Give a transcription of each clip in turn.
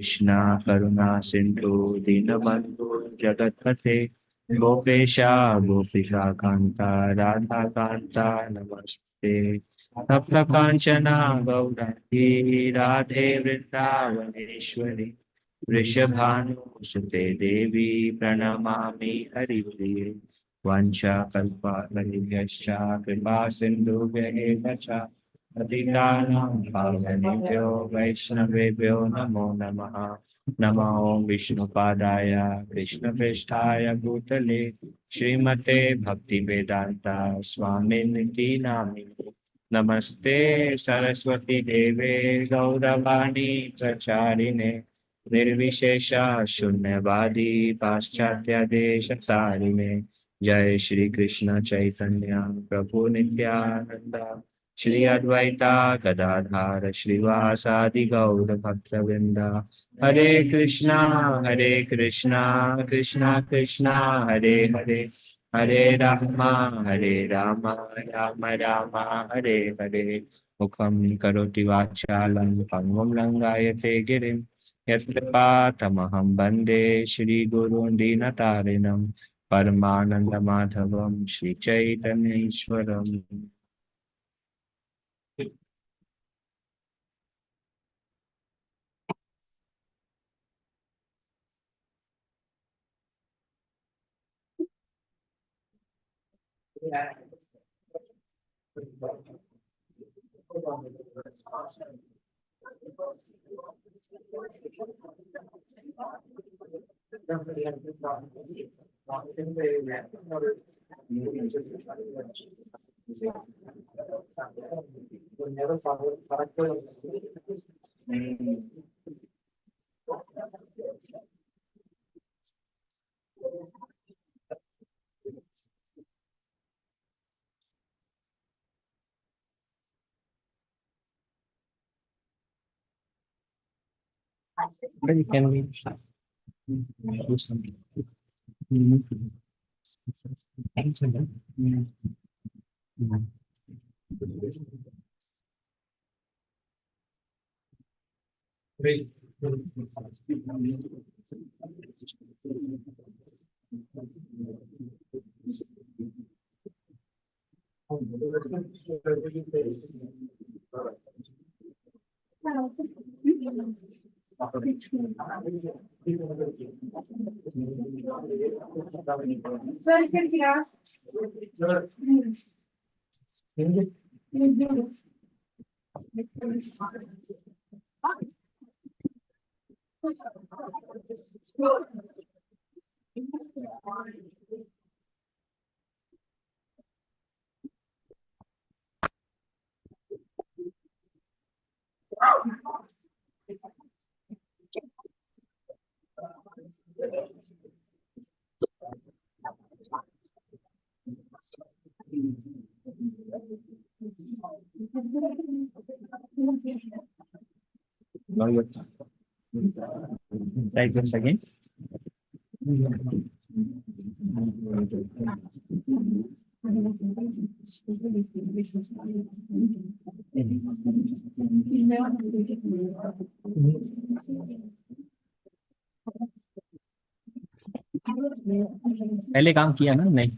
Krishna Karuna Sindhu Dinabandhu Jagatpate Gopesha Gopika Kanta Radha Kanta Namaste Tapta Kanchana Gaurati Radhe Vrindavaneshwari Vrishabhanu Sute Devi Pranamami Haripriye Vancha Kalpa Variyascha Kripa Sindhu Vyahevacha Patitanam Pavanebhyo Vaishnavebhyo Namo Namaha Namo Vishnupadaya Krishna Prestaya Bhutale Srimate Bhakti Vedanta Swaminiti Namine Namaste Saraswati Deve Gauravani Pracharine Nirvishesha Shunyavadi Paschatya Deshatarine Jai Shri Krishna Chaitanya Prabhu Nityananda Shri Advaita Gadadhara Srivasadi Gaura Bhaktavrinda Hare Krishna Krishna Krishna Hare Hare Hare Rama Rama Rama Hare Hare Mukham karoti vachalam pangam langayate girim Yatpatamaham bande Shri Gurun Dinatarinam Paramananda Madhavam Shri Chaitanya Ishwaram. Then can we do something? Like once again. पहले काम किया ना नहीं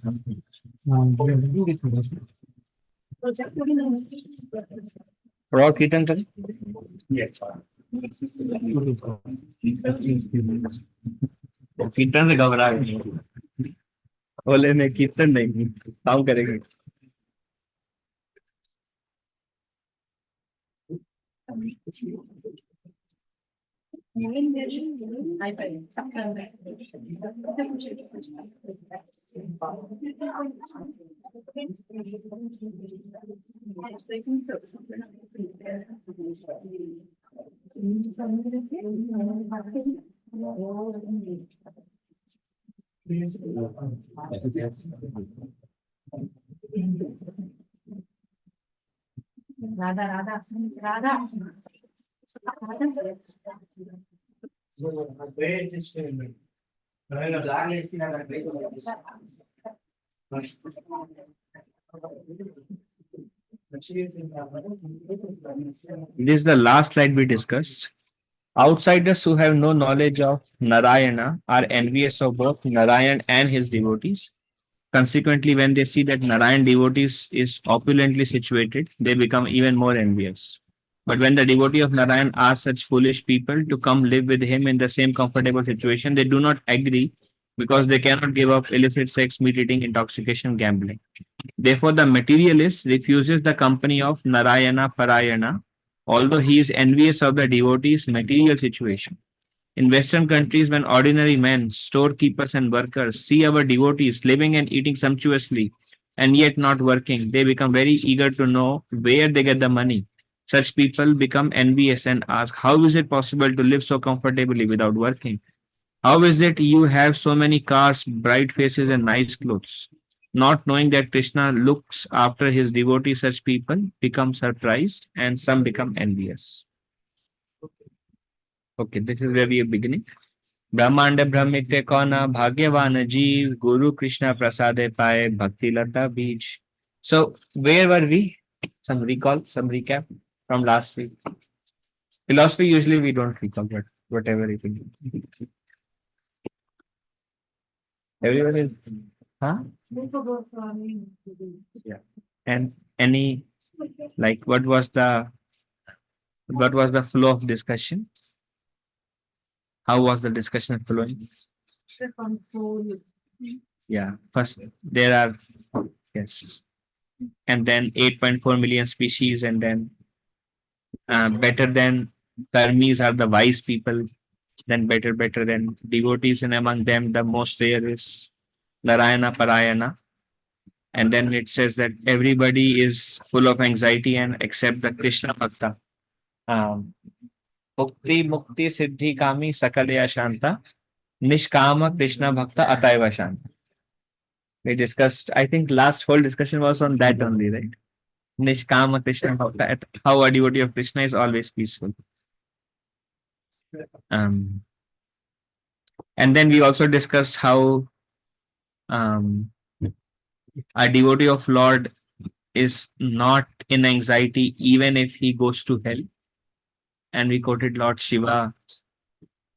थोड़ा और कीर्तन करें कीर्तन से घबरा गए बोले मैं कीर्तन नहीं काम करेंगे Radha Radha Radha This is the last slide we discussed. Outsiders who have no knowledge of Narayana are envious of both Narayan and his devotees. Consequently, when they see that Narayan devotees is opulently situated, they become even more envious. But when the devotee of Narayan asks such foolish people to come live with him in the same comfortable situation, they do not agree because they cannot give up illicit sex, meat eating, intoxication, gambling. Therefore, the materialist refuses the company of Narayana Parayana, although he is envious of the devotee's material situation. In Western countries, when ordinary men, storekeepers, and workers see our devotees living and eating sumptuously and yet not working, they become very eager to know where they get the money. Such people become envious and ask, how is it possible to live so comfortably without working? How is it you have so many cars, bright faces, and nice clothes? Not knowing that Krishna looks after his devotees, such people become surprised and some become envious. Okay, this is where we are beginning. ब्रह्मांड ब्रह्मित्य कौन भाग्यवान जीव गुरु कृष्ण प्रसादे पाए भक्ति लता बीज. So where were we? Some recall, some recap from last week. Philosophy usually we don't recall, but whatever it is. Everyone is, huh? Yeah. And any, like what was the flow of discussion? How was the discussion flowing? Yeah. First there are, yes, and then 8.4 million species, and then better than karmis are the wise people, then better than devotees, and among them the most rare is Narayana Parayana. And then it says that everybody is full of anxiety and except the Krishna Bhakta. Um, Mukti Mukti Siddhi Kami Sakalaya Shanta Nishkama Krishna Bhakta Ataiva Shanta. We discussed, I think last whole discussion was on that only, right? Nishkama Krishna Bhakta, how a devotee of Krishna is always peaceful. Um, and then we also discussed how um, a devotee of Lord is not in anxiety even if he goes to hell. And we quoted Lord Shiva,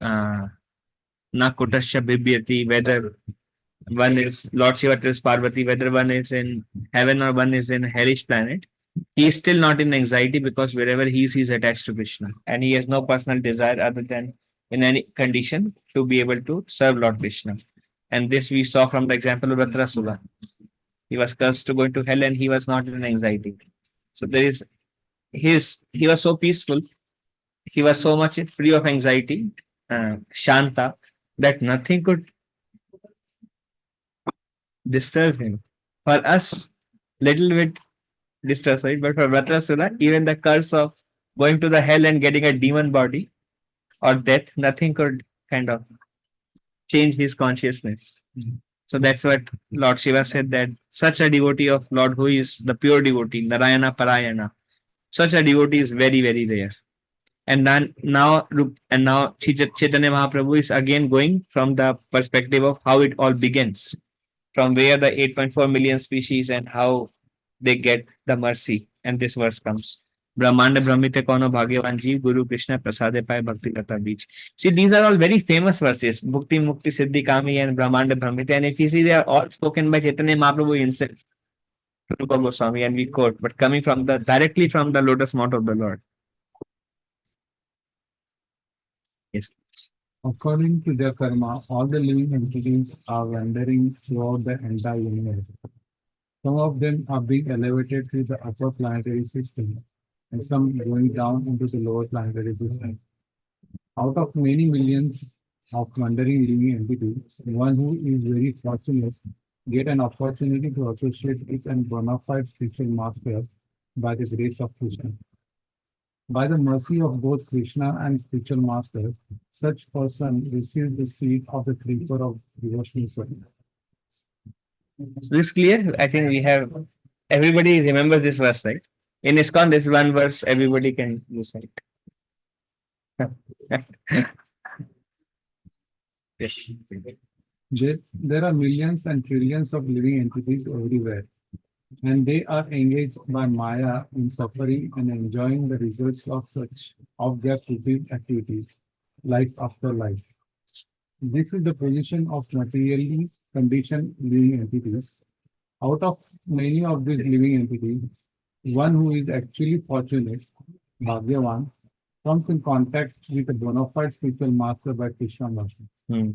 uh, Na Kutasya Bibhyati, whether one is Lord Shiva tells Parvati, whether one is in heaven or one is in hellish planet, he is still not in anxiety because wherever he is attached to Krishna. And he has no personal desire other than in any condition to be able to serve Lord Krishna. And this we saw from the example of Vatrasura. He was cursed to go into hell and he was not in anxiety. So there is he was so peaceful, he was so much free of anxiety, Shanta, that nothing could disturb him. For us, little bit disturbs, right? But for Vatrasura, even the curse of going to the hell and getting a demon body or death, nothing could kind of change his consciousness. So that's what Lord Shiva said, that such a devotee of Lord who is the pure devotee, Narayana Parayana, such a devotee is very, very rare. And then now Chaitanya Mahaprabhu is again going from the perspective of how it all begins, from where the 8.4 million species and how they get the mercy. And this verse comes. Brahmanda Brahmite Kono Bhagyavan Jeev Guru Krishna Prasade Pai Bhakti Lata Beach. See, these are all very famous verses. Bhukti Mukti Siddhi Kami and Brahmanda Brahmite. And if you see, they are all spoken by Chaitanya Mahaprabhu himself, Rupa Goswami, and we quote, but coming from the directly from the lotus mount of the Lord. Yes. According to their karma, all the living entities are wandering throughout the entire universe. Some of them are being elevated to the upper planetary system, and some going down into the lower planetary system. Out of many millions of wandering living entities, one who is very fortunate get an opportunity to associate with an bona fide spiritual master by the grace of Krishna. By the mercy of both Krishna and spiritual master, such person receives the seed of the creeper of devotional service. So this clear? I think we have everybody remembers this verse, right? In ISKCON, this one verse everybody can recite. Yes. There are millions and trillions of living entities everywhere, and they are engaged by Maya in suffering and enjoying the results of such of their fulfilled activities. life after life. This is the position of materially conditioned living entities. Out of many of these living entities, one who is actually fortunate, Bhagyavan, comes in contact with a bona fide spiritual master by Krishna mercy. Hmm.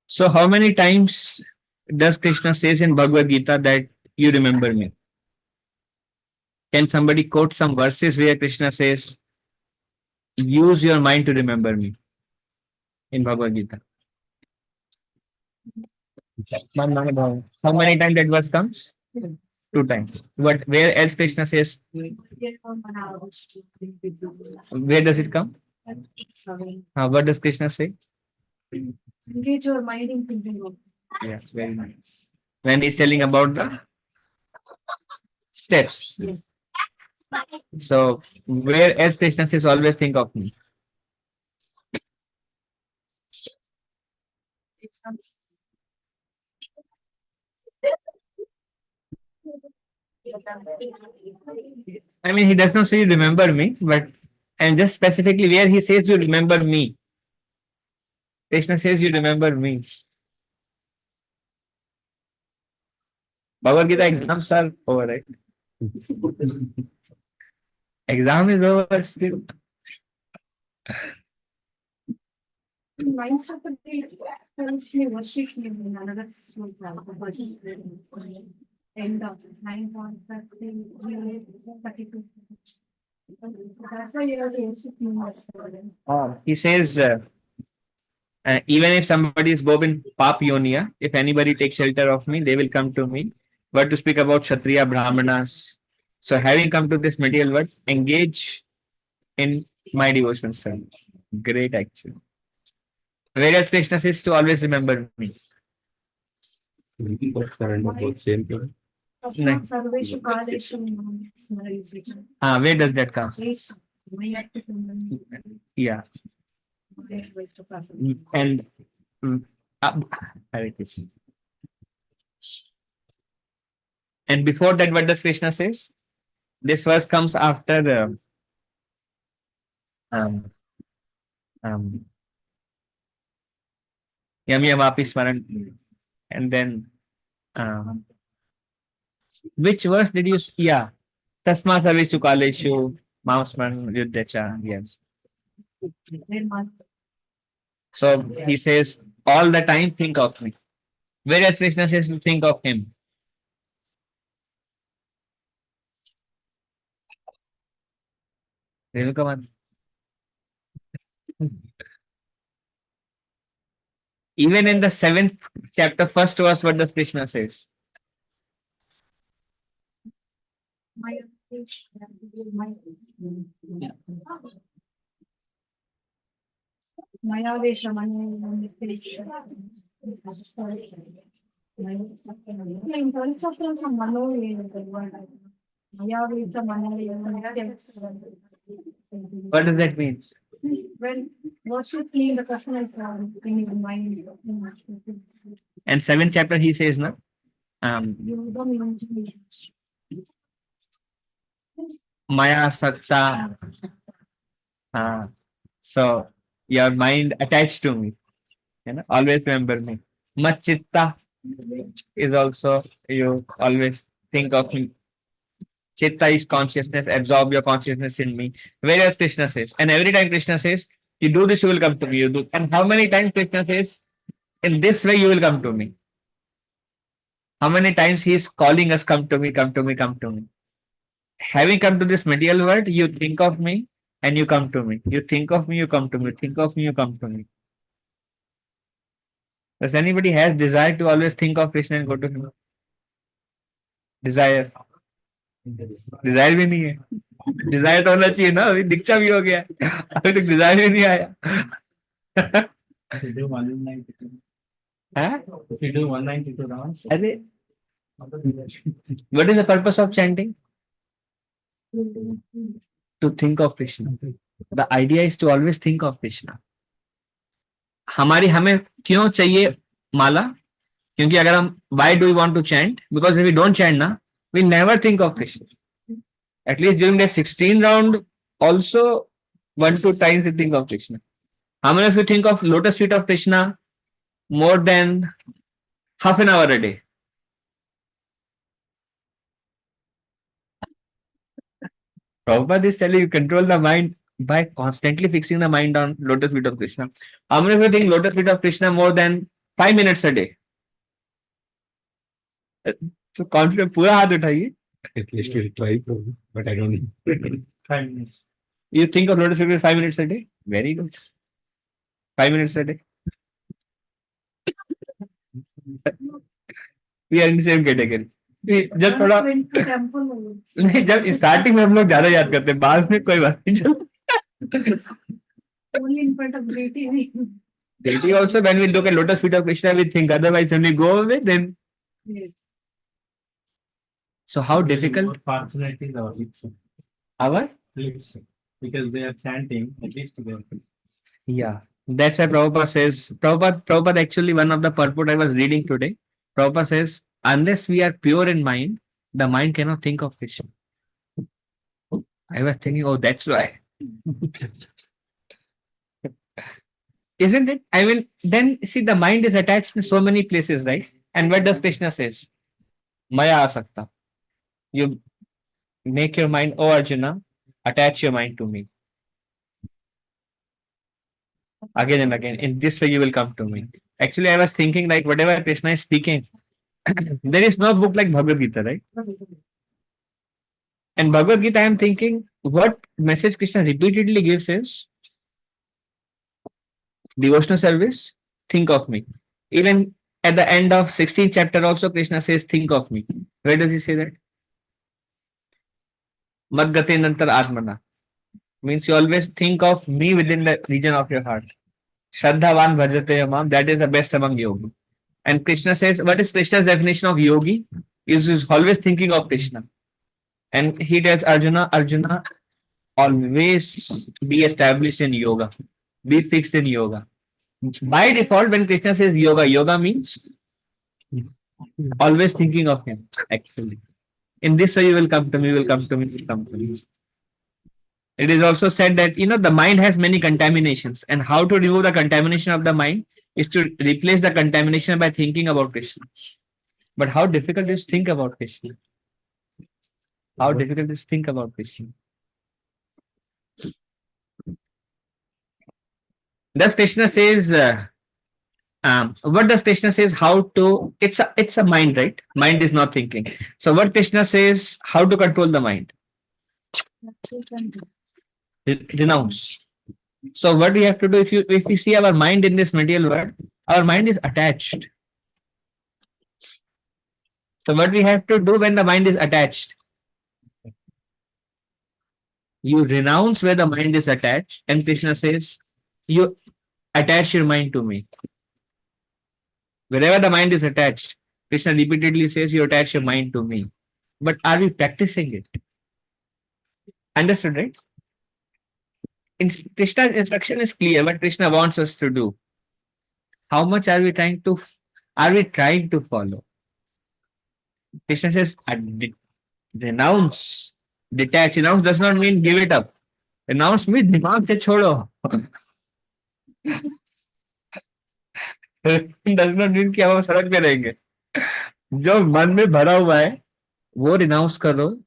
So how many times does Krishna says in Bhagavad Gita that you remember me? Can somebody quote some verses where Krishna says, use your mind to remember me in Bhagavad Gita? How many times that verse comes? Two times. But where else Krishna says, where does it come? What does Krishna say? Engage your mind in thinking of. Yes, very nice. When he's telling about the steps. Yes. So where else Krishna says always think of me? I mean, he does not say you remember me, but and just specifically where he says you remember me. Krishna says you remember me. Bhagavad Gita exams are over, right? Exam is over still. Minds of the say worship him in another end of 9.32. That's why you have to worship him. He says, even if somebody is Bobin Pap Yonia, if anybody takes shelter of me, they will come to me. But to speak about Kshatriya Brahmanas, so having come to this material world, engage in my devotional service. Great actually. Whereas Krishna says to always remember me. नहीं. Where does that come? Yeah. And Hare Krishna. And before that, what does Krishna says? This verse comes after the Yam Yamapi Smaran. And then which verse did you? Yeah. Tasma Sarvesu Kaleshu Mausman Yuddhacha. Yes. So he says, all the time think of me. Whereas Krishna says, think of him. Renukaman. Even in the 7th chapter, first verse, what does Krishna says? What does that mean? When worshiping the person is in his mind. And 7th chapter he says, no? Maya Sakta. So your mind attached to me. You know, always remember me. Machitta is also you always think of me. Chitta is consciousness, absorb your consciousness in me. Whereas Krishna says, and every time Krishna says, you do this, you will come to me. You do, and how many times Krishna says, in this way you will come to me? How many times he is calling us, come to me, come to me, come to me. Having come to this material world, you think of me and you come to me. You think of me, you come to me. Think of me, you come to me. Does anybody has desire to always think of Krishna and go to him? Desire. Desire भी नहीं है Dzire तो होना चाहिए ना अभी दीक्षा भी हो गया अभी तक डिजायर भी नहीं आया अरे what is the purpose of chanting? To think of Krishna. The idea is to always think of Krishna. हमें क्यों चाहिए माला? क्योंकि अगर हम why do we want to chant? Because if we don't chant ना, we never think of Krishna. At least during the 16th round, also 1-2 times we think of Krishna. How many of you think of lotus feet of Krishna more than half an hour a day? Prabhupada is telling you control the mind by constantly fixing the mind on lotus feet of Krishna. How many of you think lotus feet of Krishna more than 5 minutes a day? So confident, पूरा हाथ उठाइए. At least we'll try, but I don't know. 5 minutes. You think of lotus feet 5 minutes a day? Very good. 5 minutes a day. We are in the same category. जब थोड़ा नहीं, जब starting में हम लोग ज्यादा याद करते हैं, बाद में कोई बात नहीं चलता. Only in front of deity. Deity also, when we look at lotus feet of Krishna, we think. Otherwise, when we go away, then. Yes. So how difficult? Fortunately, our lips, Our? lips, because they are chanting, at least they are. Yeah. That's why Prabhupada says, Prabhupada actually, one of the purport I was reading today, Prabhupada says, unless we are pure in mind, the mind cannot think of Krishna. I was thinking, oh, that's why. Isn't it? I mean, then see, the mind is attached in so many places, right? And what does Krishna says? Maya asakta. You make your mind, oh Arjuna, attach your mind to me. Again and again. In this way, you will come to me. Actually, I was thinking like whatever Krishna is speaking, there is no book like Bhagavad Gita, right? And Bhagavad Gita, I am thinking what message Krishna repeatedly gives is devotional service, think of me. Even at the end of 16th chapter also, Krishna says, think of me. Where does he say that? Madgate nantar atmana. Means you always think of me within the region of your heart. Shraddhavan bhajate yamam. That is the best among yogi. And Krishna says, what is Krishna's definition of yogi? Is always thinking of Krishna. And he tells Arjuna, Arjuna, always be established in yoga. Be fixed in yoga. By default, when Krishna says yoga, yoga means always thinking of him, actually. In this way, you will come to me, will come to me, will come to me. It is also said that, the mind has many contaminations, and how to remove the contamination of the mind is to replace the contamination by thinking about Krishna. But how difficult is think about Krishna? How difficult is think about Krishna? Thus Krishna says, what does Krishna says how to, it's a mind, right? Mind is not thinking. So what Krishna says, how to control the mind? Renounce. So what we have to do, if we see our mind in this material world, our mind is attached. So what we have to do when the mind is attached? You renounce where the mind is attached, and Krishna says, you attach your mind to me. Wherever the mind is attached, Krishna repeatedly says, you attach your mind to me. But are we practicing it? Understood, right? Krishna's instruction is clear, what Krishna wants us to do. How much are we trying to follow? Krishna says, renounce, detach. Renounce does not mean give it up. Renounce means दिमाग से छोड़ो. Does not mean कि हम सड़क पे रहेंगे. जो मन में भरा हुआ है, वो renounce करो.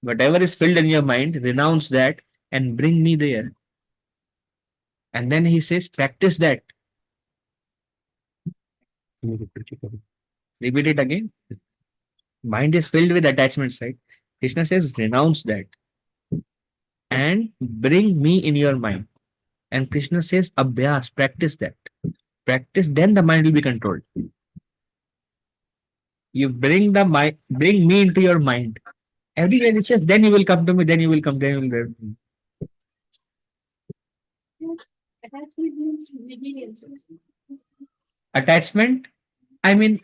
Whatever is filled in your mind, renounce that and bring me there. And then he says, practice that. Repeat it again. Mind is filled with attachments, right? Krishna says, renounce that and bring me in your mind. And Krishna says, abhyas, practice that. Practice, then the mind will be controlled. You bring me into your mind. Everywhere it says, then you will come to me, then you will come, then you will come. Attachment means vigilance. Attachment, I mean,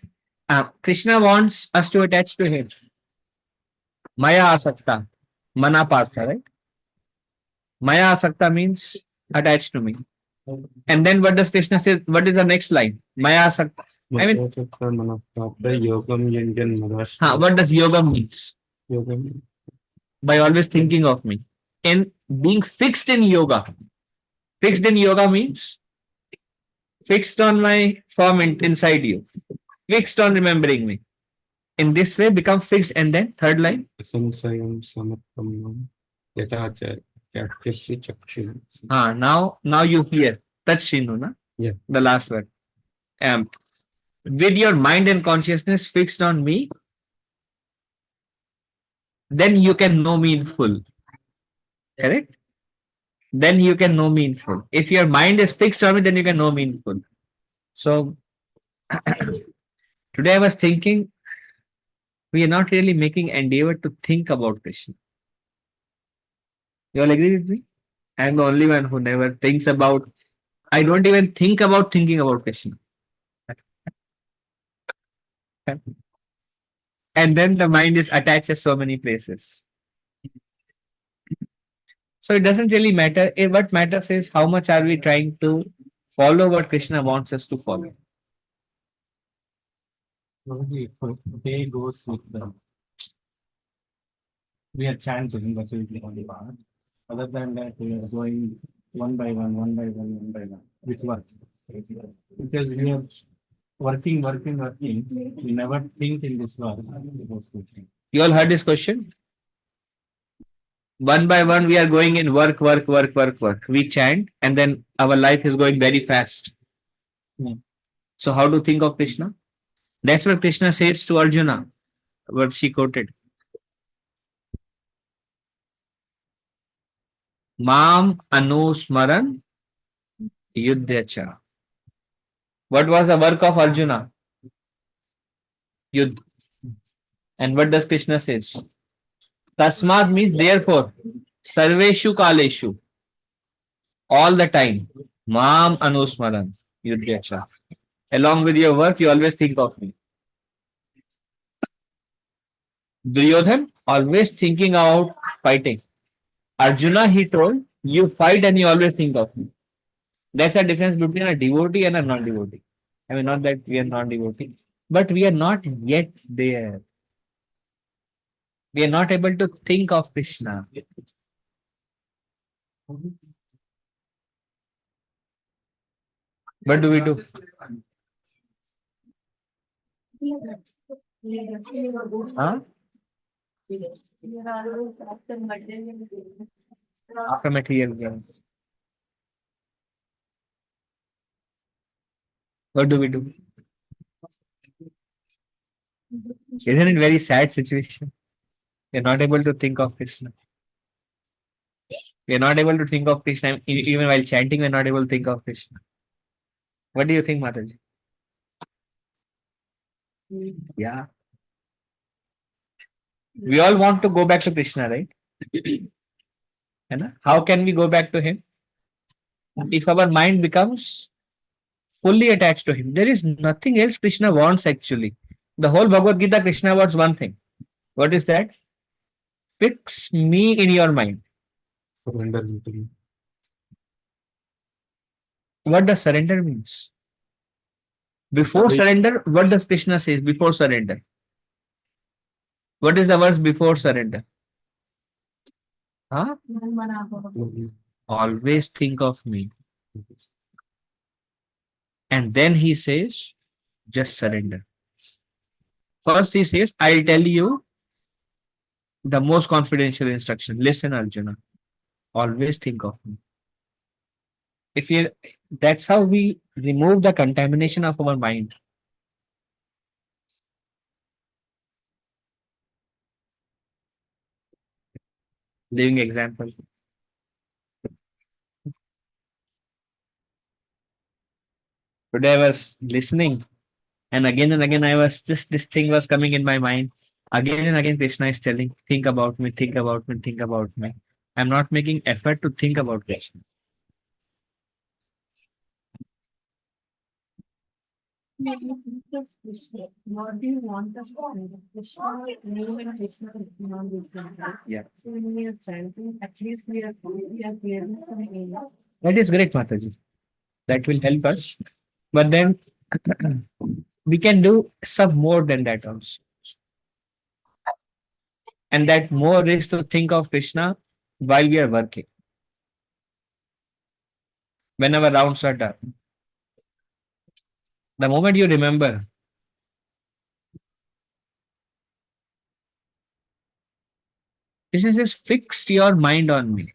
Krishna wants us to attach to him. Maya asakta, mana partha, right? Maya asakta means attached to me. And then what does Krishna say? What is the next line? Maya asakta. I mean, what does yoga means? By always thinking of me. And being fixed in yoga. Fixed in yoga means fixed on my form inside you, fixed on remembering me. In this way, become fixed, and then third line. Samsayam samattamam yatacha yakyasya chakshu. Now you hear. Touch Shinu, na? Yeah. The last word. With your mind and consciousness fixed on me, then you can know me in full. Correct? Then you can know me in full. If your mind is fixed on me, then you can know me in full. So today I was thinking, we are not really making endeavor to think about Krishna. You all agree with me? I'm the only one who never thinks about. I don't even think about thinking about Krishna. And then the mind is attached at so many places. So it doesn't really matter. What matters is how much are we trying to follow what Krishna wants us to follow. Probably if day goes with the, we are chanting, that is the only part. Other than that, we are going one by one, one by one, one by one, with work. Because we are working. We never think in this work. You all heard this question? One by one, we are going in work, work, work, work, work. We chant, and then our life is going very fast. So, how to think of Krishna? That's what Krishna says to Arjuna, what she quoted. Mam anusmaran yuddhacha. What was the work of Arjuna? Yuddh. And what does Krishna says? Tasmad means therefore. Sarveshu kaleshu. All the time. Mam anusmaran yuddhacha. Along with your work, you always think of me. Duryodhan always thinking about fighting. Arjuna, he told, you fight and you always think of me. That's the difference between a devotee and a non-devotee. I mean, not that we are non-devotee, but we are not yet there. We are not able to think of Krishna. What do we do? Huh? After material gains. What do we do? Isn't it very sad situation? We're not able to think of Krishna. We're not able to think of Krishna. Even while chanting, we're not able to think of Krishna. What do you think, Mataji? Yeah. We all want to go back to Krishna, right? How can we go back to him? If our mind becomes fully attached to him, there is nothing else Krishna wants actually. The whole Bhagavad Gita, Krishna wants one thing. What is that? Fix me in your mind. Surrender to me. What does surrender means? Before surrender, what does Krishna says before surrender? What is the verse before surrender? Huh? Always think of me. And then he says, just surrender. First he says, I'll tell you the most confidential instruction. Listen, Arjuna. Always think of me. If you, that's how we remove the contamination of our mind. Living example. Today I was listening, and again I was just this thing was coming in my mind. Again and again, Krishna is telling, think about me, think about me, think about me. I'm not making effort to think about Krishna. What do you want us to do? Krishna, name and Krishna is non-different, right? Yeah. So when we are chanting, at least we are clearing some areas. That is great, Mataji. That will help us. But then we can do some more than that also. And that more is to think of Krishna while we are working. whenever rounds are done. The moment you remember, Krishna says, fixed your mind on me.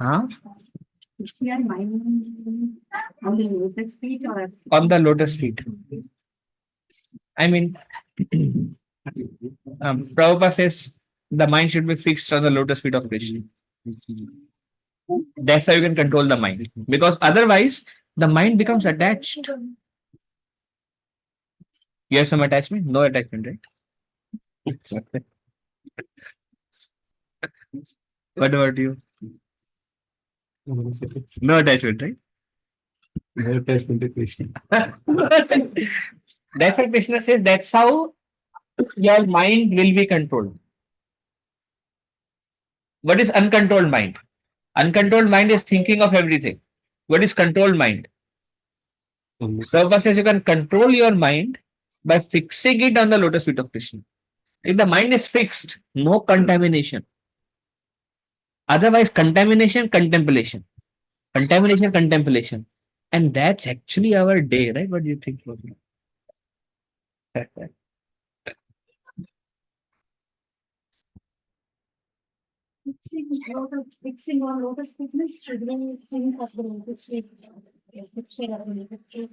Huh? It's your mind on the lotus feet or On the lotus feet. I mean, Prabhupada says the mind should be fixed on the lotus feet of Krishna. That's how you can control the mind. Because otherwise, the mind becomes attached. You have some attachment? No attachment, right? What about you? No attachment, right? No attachment to Krishna. That's what Krishna says. That's how your mind will be controlled. What is uncontrolled mind? Uncontrolled mind is thinking of everything. What is controlled mind? Prabhupada says you can control your mind by fixing it on the lotus feet of Krishna. If the mind is fixed, no contamination. Otherwise, contamination, contemplation. Contamination, contemplation. And that's actually our day, right? What do you think? fixing on lotus feet means should we think of the lotus feet? Picture of the lotus feet.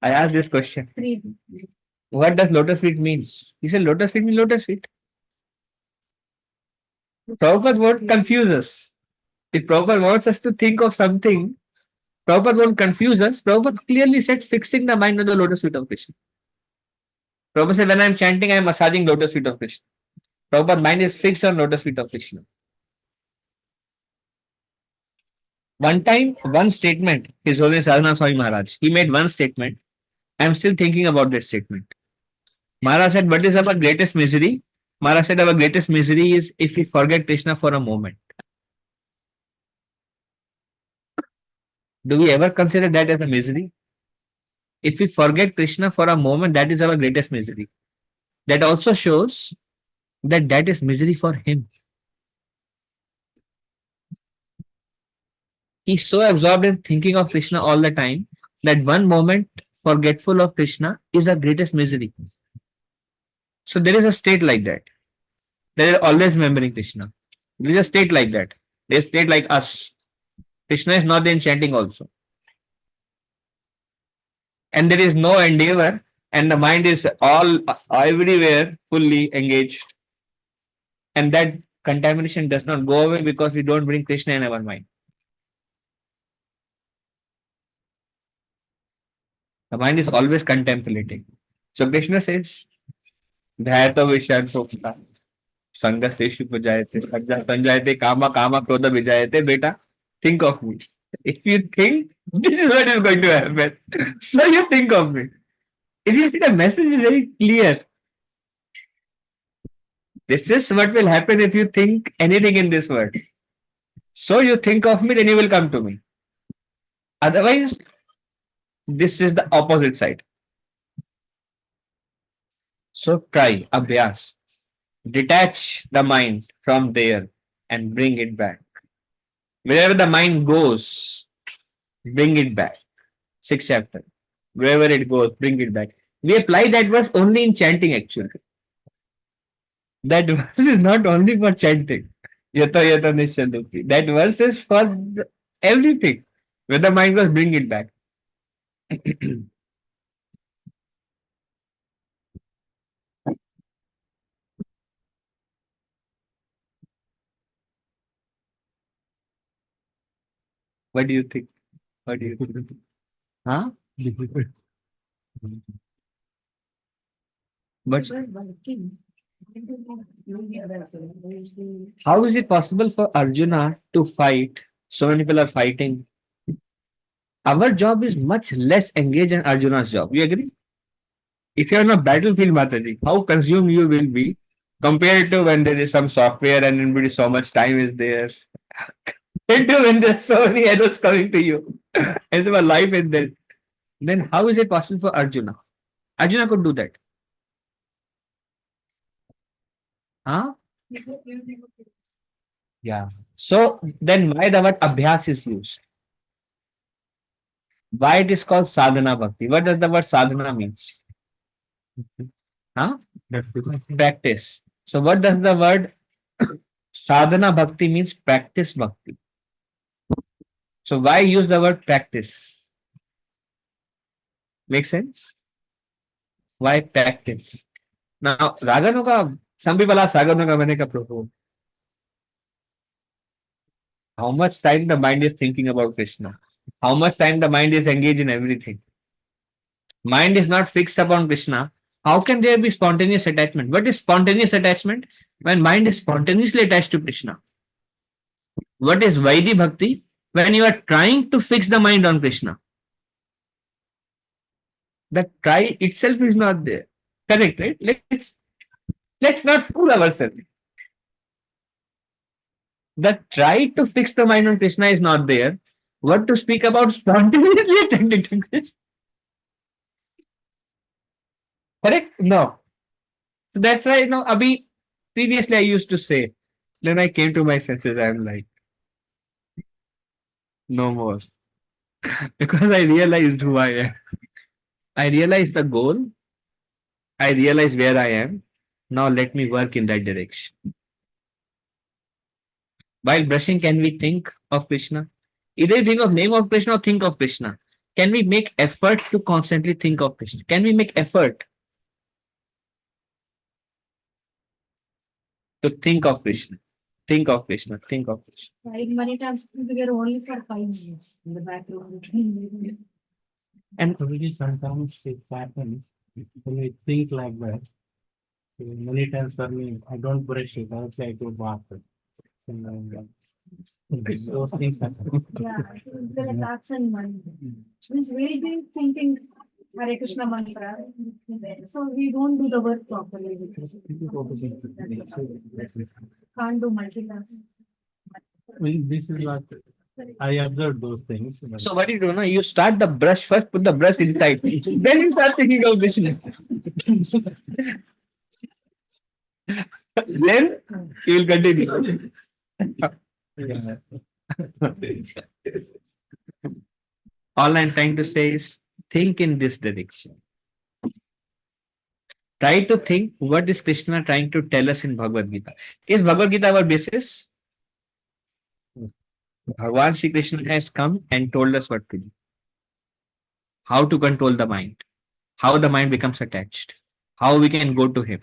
I asked this question. Three. What does lotus feet means? He said lotus feet means lotus feet. Prabhupada won't confuse us. If Prabhupada wants us to think of something, Prabhupada won't confuse us. Prabhupada clearly said fixing the mind on the lotus feet of Krishna. Prabhupada said when I'm chanting, I'm massaging lotus feet of Krishna. Prabhupada's mind is fixed on lotus feet of Krishna. One time, one statement, His Holiness Sadhana Swami Maharaj, he made one statement. I'm still thinking about that statement. Maharaj said, what is our greatest misery? Maharaj said, our greatest misery is if we forget Krishna for a moment. Do we ever consider that as a misery? If we forget Krishna for a moment, that is our greatest misery. That also shows that that is misery for him. He's so absorbed in thinking of Krishna all the time that one moment forgetful of Krishna is our greatest misery. So there is a state like that. They are always remembering Krishna. There is a state like that. There is a state like us. Krishna is not in chanting also. And there is no endeavor, and the mind is all everywhere fully engaged. And that contamination does not go away because we don't bring Krishna in our mind. The mind is always contemplating. So Krishna says, Dhyato Vishyan Sangaseshu Pujayate, Sanjayate, Kama, Kama, Krodha Vijayate, beta, think of me. If you think, this is what is going to happen. So you think of me. If you see the message is very clear. This is what will happen if you think anything in this world. So you think of me, then you will come to me. Otherwise, this is the opposite side. So try, abhyas. Detach the mind from there and bring it back. Wherever the mind goes, bring it back. Sixth chapter. Wherever it goes, bring it back. We apply that verse only in chanting actually. That verse is not only for chanting. Yata yata nishanduki. That verse is for everything. Where the mind goes, bring it back. What do you think? What do you think? Huh? But how is it possible for Arjuna to fight? So many people are fighting. Our job is much less engaged than Arjuna's job. You agree? If you're on a battlefield, Mataji, how consumed you will be compared to when there is some software and everybody so much time is there. And when there's so many arrows coming to you and your life is there, then how is it possible for Arjuna? Arjuna could do that. Huh? Yeah. So then why the word abhyas is used? Why it is called sadhana bhakti? What does the word sadhana means? Huh? Practice. So what does the word sadhana bhakti means? Practice bhakti. So why use the word practice? Make sense? Why practice? Now, Raganuga, some people ask Raganuga Maneka Prabhu, how much time the mind is thinking about Krishna? How much time the mind is engaged in everything? Mind is not fixed upon Krishna. How can there be spontaneous attachment? What is spontaneous attachment? When mind is spontaneously attached to Krishna. What is Vaidhi Bhakti? When you are trying to fix the mind on Krishna. The try itself is not there. Correct, right? Let's not fool ourselves. The try to fix the mind on Krishna is not there. What to speak about spontaneously attending to Krishna? Correct? No. So that's why, Abhi, previously I used to say, then I came to my senses, I'm like, no more. Because I realized who I am. I realized the goal. I realized where I am. Now let me work in that direction. While brushing, can we think of Krishna? Either think of name of Krishna or think of Krishna. Can we make effort to constantly think of Krishna? Can we make effort to think of Krishna? Think of Krishna. Think of Krishna. Right, many times we are only for 5 minutes in the background. And Really sometimes it happens when we think like that. Many times for me, I don't brush it. I say I go bath. So, those things happen. Yeah, there are thoughts and mind. Which means we'll be thinking Hare Krishna mantra. So we don't do the work properly. Can't do multitask. This is what I observed those things. so what do you do now? You start the brush first, put the brush inside. Then you start thinking of Krishna. Then you will continue. Yeah. All I'm trying to say is think in this direction. Try to think what is Krishna trying to tell us in Bhagavad Gita. Is Bhagavad Gita our basis? Bhagavan Shri Krishna has come and told us what to do. How to control the mind. How the mind becomes attached. How we can go to him.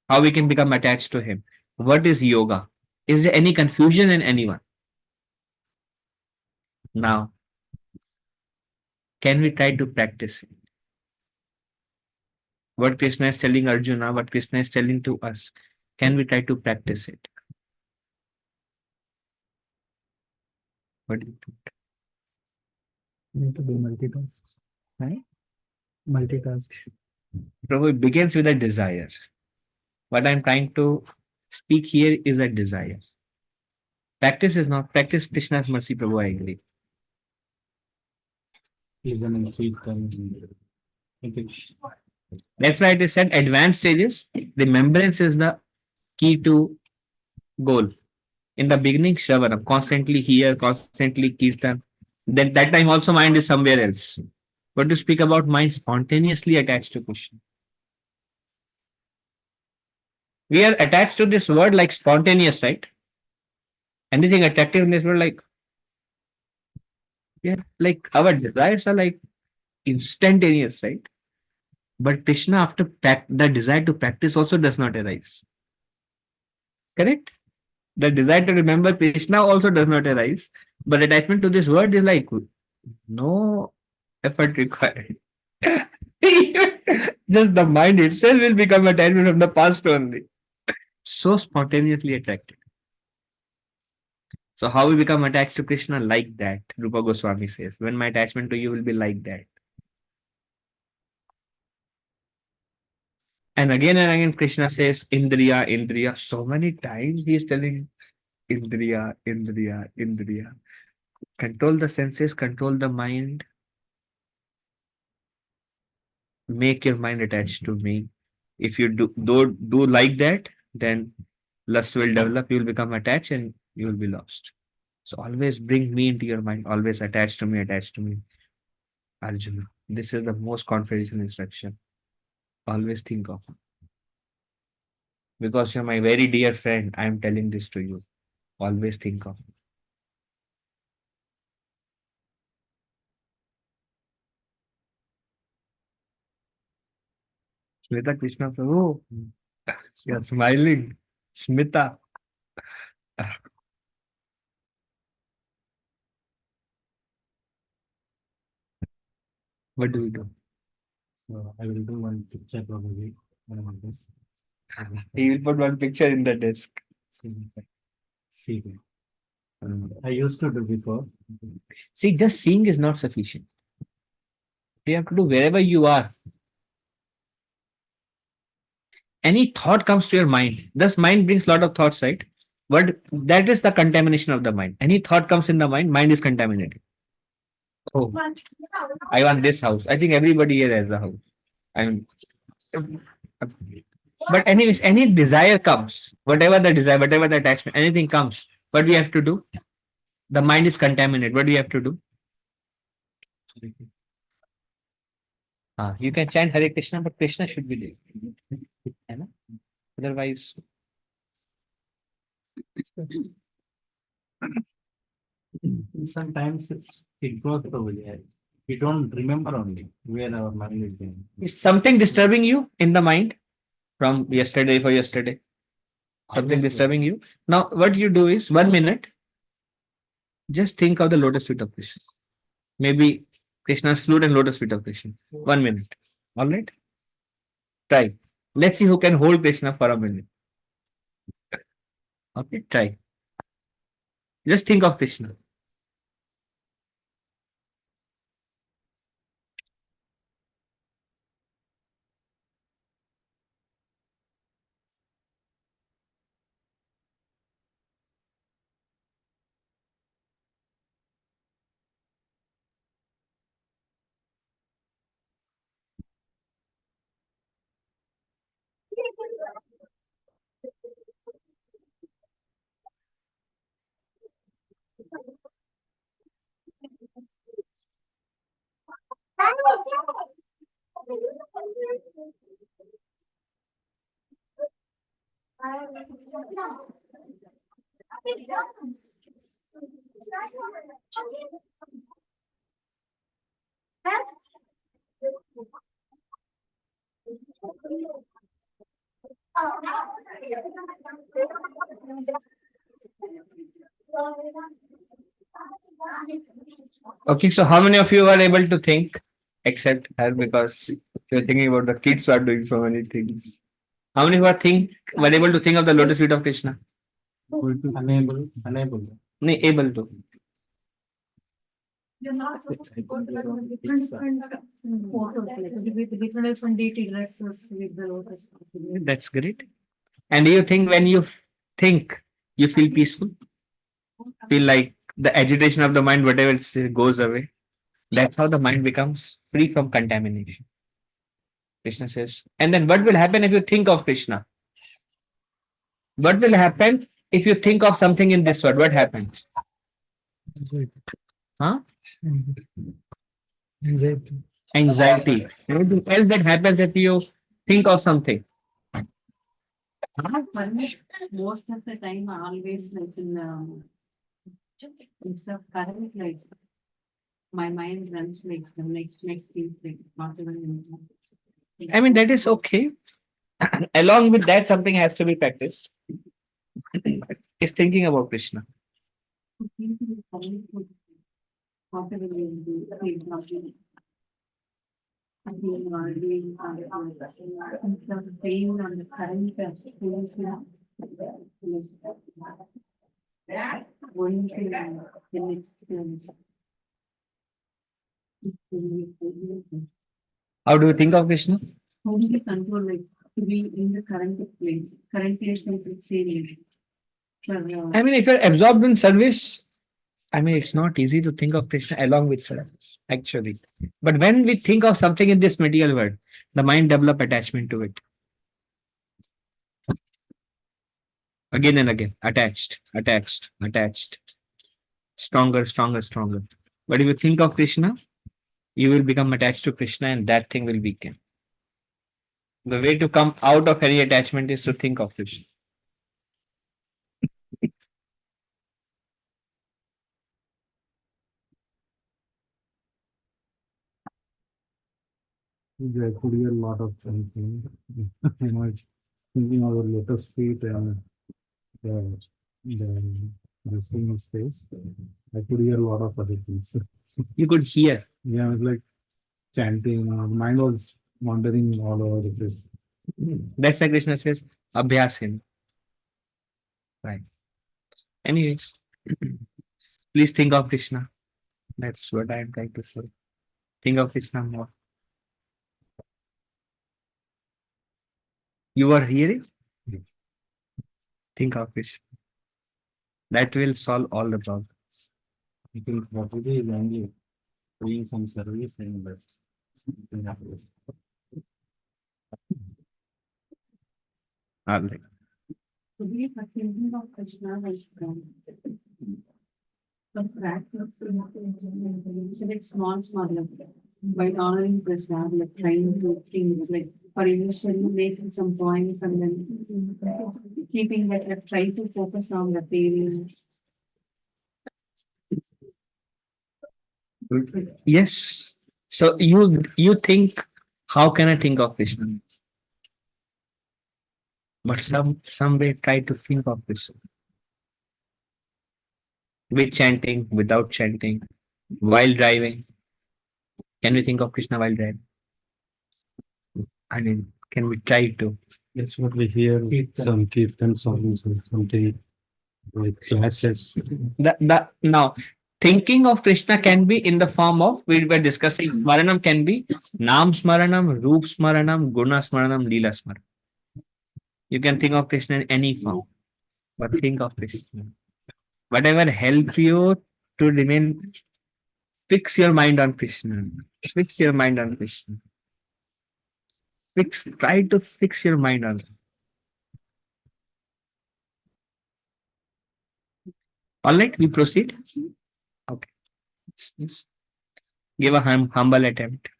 How we can become attached to him. What is yoga? Is there any confusion in anyone? Now, can we try to practice it? What Krishna is telling Arjuna, what Krishna is telling to us, can we try to practice it? What do you think? Need to do multitask. Right? Multitask. Prabhu, it begins with a desire. What I'm trying to speak here is a desire. Practice is not practice Krishna's mercy, Prabhu, I agree. Listen and treat them. I think That's why it is said advanced stages, remembrance is the key to goal. In the beginning, Shravanam, constantly hear, constantly kirtan. Then that time also mind is somewhere else. But to speak about mind spontaneously attached to Krishna. We are attached to this word like spontaneous, right? Anything attractive in this word, like, yeah, like our desires are like instantaneous, right? But Krishna, after the desire to practice also does not arise. Correct? The desire to remember Krishna also does not arise. But attachment to this word is like no effort required. Just the mind itself will become attachment from the past only. So spontaneously attracted. So how we become attached to Krishna like that? Rupa Goswami says, when my attachment to you will be like that. And again, Krishna says, Indriya, Indriya. So many times he is telling Indriya, Indriya, Indriya. Control the senses, control the mind. Make your mind attached to me. If you do like that, then lust will develop, you will become attached and you will be lost. So always bring me into your mind, always attached to me, Arjuna. This is the most confidential instruction. Always think of. Because you're my very dear friend, I am telling this to you. Always think of. Smita Krishna Prabhu, you're smiling. Smita. What do we do? I will do one picture probably on this. He will put one picture in the desk. See, I used to do before. See, just seeing is not sufficient. You have to do wherever you are. Any thought comes to your mind. Thus, mind brings lot of thoughts, right? But that is the contamination of the mind. Any thought comes in the mind is contaminated. Oh, I want this house. I think everybody here has a house. I mean, but anyways, any desire comes, whatever the desire, whatever the attachment, anything comes. What we have to do? The mind is contaminated. What do you have to do? You can chant Hare Krishna, but Krishna should be there. है ना? Otherwise, Sometimes it goes over there. We don't remember only where our mind is going. is something disturbing you in the mind from yesterday for yesterday? Something disturbing you? Now, what you do is 1 minute, just think of the lotus feet of Krishna. Maybe Krishna's flute and lotus feet of Krishna. 1 minute. All right? Try. Let's see who can hold Krishna for a minute. Okay, try. Just think of Krishna. Okay, so how many of you are able to think except her because you're thinking about the kids who are doing so many things? How many who are able to think of the lotus feet of Krishna? Unable. No, able to. You're not supposed to go to different photos, like with different deity dresses with the lotus. That's great. And do you think when you think, you feel peaceful? Feel like the agitation of the mind, whatever it is, goes away? That's how the mind becomes free from contamination. Krishna says. And then what will happen if you think of Krishna? What will happen if you think of something in this world? What happens? Huh? Anxiety. Anxiety. Anything else that happens if you think of something? Most of the time, I always like instead of current, like my mind runs like the next thing, like not even. I mean, that is okay. Along with that, something has to be practiced. Is thinking about Krishna. Whatever we do, it's not really- I feel already instead of staying on the current going to the next. How do you think of Krishna? How do we control like to be in the current place like same I mean, if you're absorbed in service, I mean, it's not easy to think of Krishna along with service, actually. But when we think of something in this material world, the mind develop attachment to it. Again and again. Attached, attached, attached. Stronger, stronger, stronger. But if you think of Krishna, you will become attached to Krishna and that thing will weaken. The way to come out of any attachment is to think of Krishna. There could be a lot of something. It's thinking of the lotus feet and the, the this thing in space. I could hear a lot of other things. You could hear. Yeah, it's like chanting. Mind was wandering all over the place. That's why Krishna says Abhyasin. Right. Anyways, please think of Krishna. That's what I'm trying to say. Think of Krishna more. You are hearing? Think of Krishna. That will solve all the problems. I think Bapuji is only doing some service and but something happened. All right. So we are thinking of Krishna like from practice, so like small, by honoring Krishna, like trying to think, like for initially making some points and then keeping that, try to focus on the area. Yes. So you think, how can I think of Krishna? But some way try to think of Krishna. With chanting, without chanting, while driving. Can we think of Krishna while driving? I mean, can we try to? That's what we hear. Some kirtan songs or something like classes. Now, thinking of Krishna can be in the form of, we were discussing, Smaranam can be Nam Smaranam, Roop Smaranam, Guna Smaranam, Leela Smaranam. You can think of Krishna in any form, but think of Krishna. Whatever helps you to remain, fix your mind on Krishna. Fix your mind on Krishna. Try to fix your mind on. All right, we proceed. Okay. Yes. Give a humble attempt.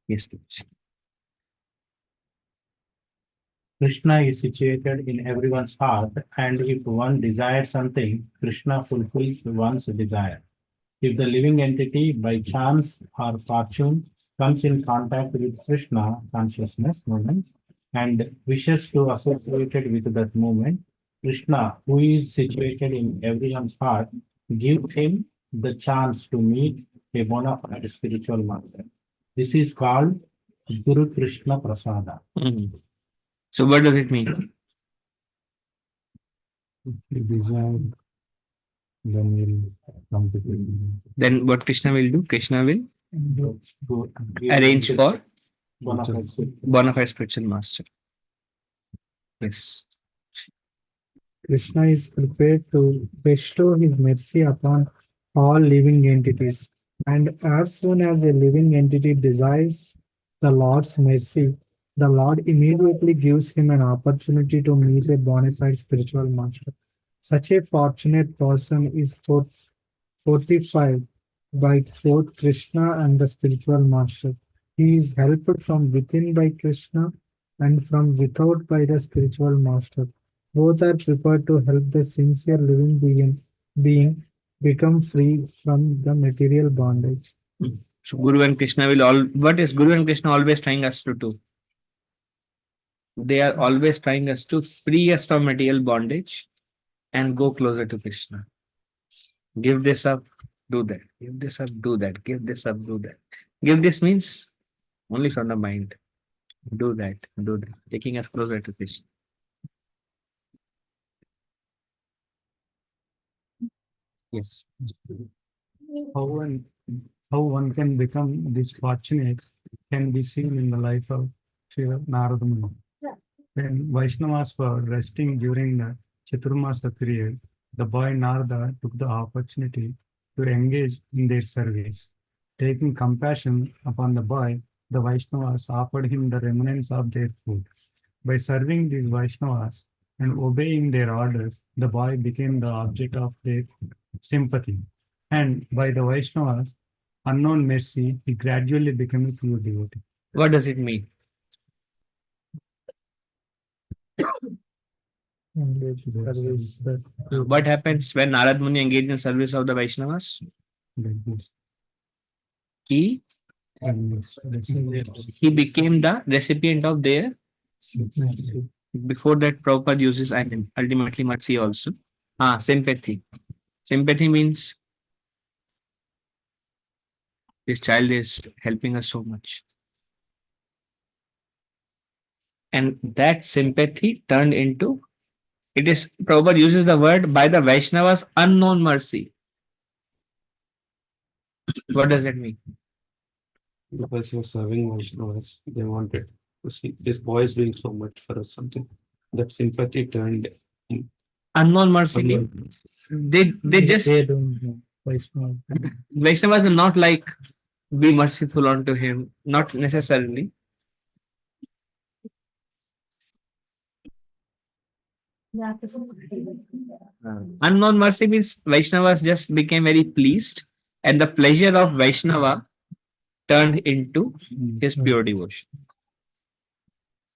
Yes, please. Krishna is situated in everyone's heart, and if one desires something, Krishna fulfills one's desire. If the living entity, by chance or fortune, comes in contact with Krishna consciousness movement and wishes to associate it with that movement, Krishna, who is situated in everyone's heart, gives him the chance to meet a bona fide spiritual master. This is called Guru Krishna Prasada. Mhm. So what does it mean? We desire, then we'll come to Krishna. Then what Krishna will do? Krishna will To arrange for bona fide bona fide spiritual master. Yes. Krishna is prepared to bestow his mercy upon all living entities. And as soon as a living entity desires the Lord's mercy, the Lord immediately gives him an opportunity to meet a bona fide spiritual master. Such a fortunate person is fortified by both Krishna and the spiritual master. He is helped from within by Krishna and from without by the spiritual master. Both are prepared to help the sincere living being become free from the material bondage. So Guru and Krishna will all. What is Guru and Krishna always trying us to do? They are always trying us to free us from material bondage and go closer to Krishna. Give this up, do that. Give this up, do that. Give this up, do that. Give this means only from the mind. Do that, do that. Taking us closer to Krishna. Yes. How one can become this fortunate can be seen in the life of Sri Narada Muni. When Vaishnavas were resting during the Chaturmasa period, the boy Narada took the opportunity to engage in their service. Taking compassion upon the boy, the Vaishnavas offered him the remnants of their food. By serving these Vaishnavas and obeying their orders, the boy became the object of their sympathy. And by the Vaishnavas' unknown mercy, he gradually became a pure devotee. What does it mean? Engage service that What happens when Narad Muni engaged in service of the Vaishnavas? Like this. He And this- he became the recipient of their. Before that, Prabhupada uses and ultimately mercy also. Sympathy. Sympathy means this child is helping us so much. And that sympathy turned into, it is, Prabhupada uses the word by the Vaishnavas unknown mercy. What does that mean? Because you're serving Vaishnavas, they wanted to see this boy is doing so much for us, something. That sympathy turned Unknown mercy means they just, they don't know Vaishnava. Vaishnavas will not like be merciful unto him, not necessarily. Yeah, this is- Unknown mercy means Vaishnavas just became very pleased, and the pleasure of Vaishnava turned into his pure devotion.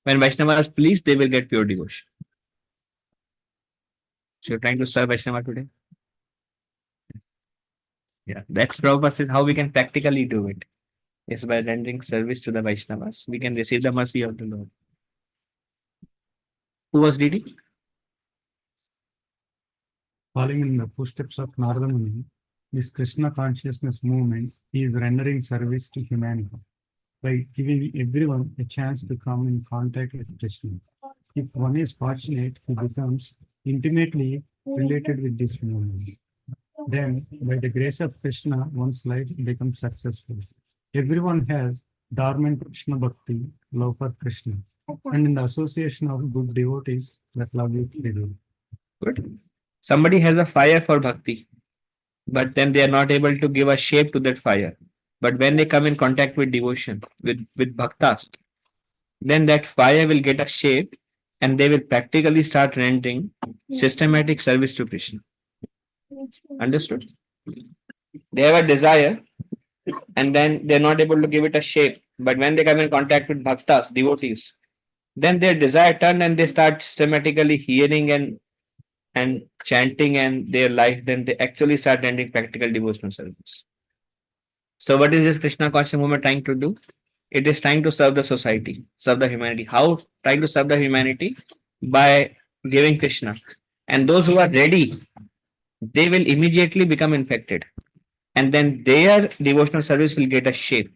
When Vaishnava is pleased, they will get pure devotion. So you're trying to serve Vaishnava today? Yeah, that's Prabhupada says how we can practically do it. Is by rendering service to the Vaishnavas, we can receive the mercy of the Lord. Who was reading? Following in the footsteps of Narada Muni, this Krishna consciousness movement is rendering service to humanity by giving everyone a chance to come in contact with Krishna. If one is fortunate, he becomes intimately related with this movement. Then, by the grace of Krishna, one's life becomes successful. Everyone has dormant Krishna Bhakti, love for Krishna, and in the association of good devotees that love you freely. Good. Somebody has a fire for bhakti, but then they are not able to give a shape to that fire. But when they come in contact with devotion, with bhaktas, then that fire will get a shape and they will practically start rendering systematic service to Krishna. Understood? They have a desire and then they're not able to give it a shape. But when they come in contact with bhaktas, devotees, then their desire turn and they start systematically hearing and chanting and their life, then they actually start rendering practical devotional service. So what is this Krishna conscious movement trying to do? It is trying to serve the society, serve the humanity. How trying to serve the humanity? By giving Krishna. And those who are ready, they will immediately become infected. And then their devotional service will get a shape.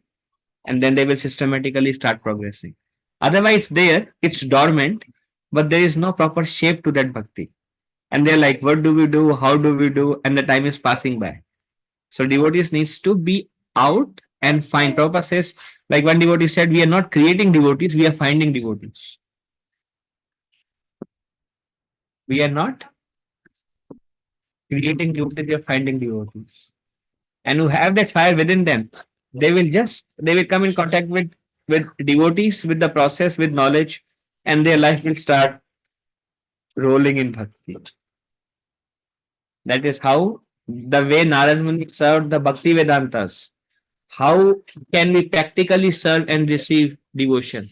And then they will systematically start progressing. Otherwise, it's dormant, but there is no proper shape to that bhakti. And they're like, what do we do? How do we do? And the time is passing by. So devotees needs to be out and find. Prabhupada says, like one devotee said, we are not creating devotees, we are finding devotees. We are not creating devotees, we are finding devotees. And who have that fire within them, they will come in contact with devotees, with the process, with knowledge, and their life will start rolling in bhakti. That is how the way Narad Muni served the Bhakti Vedantas. How can we practically serve and receive devotion?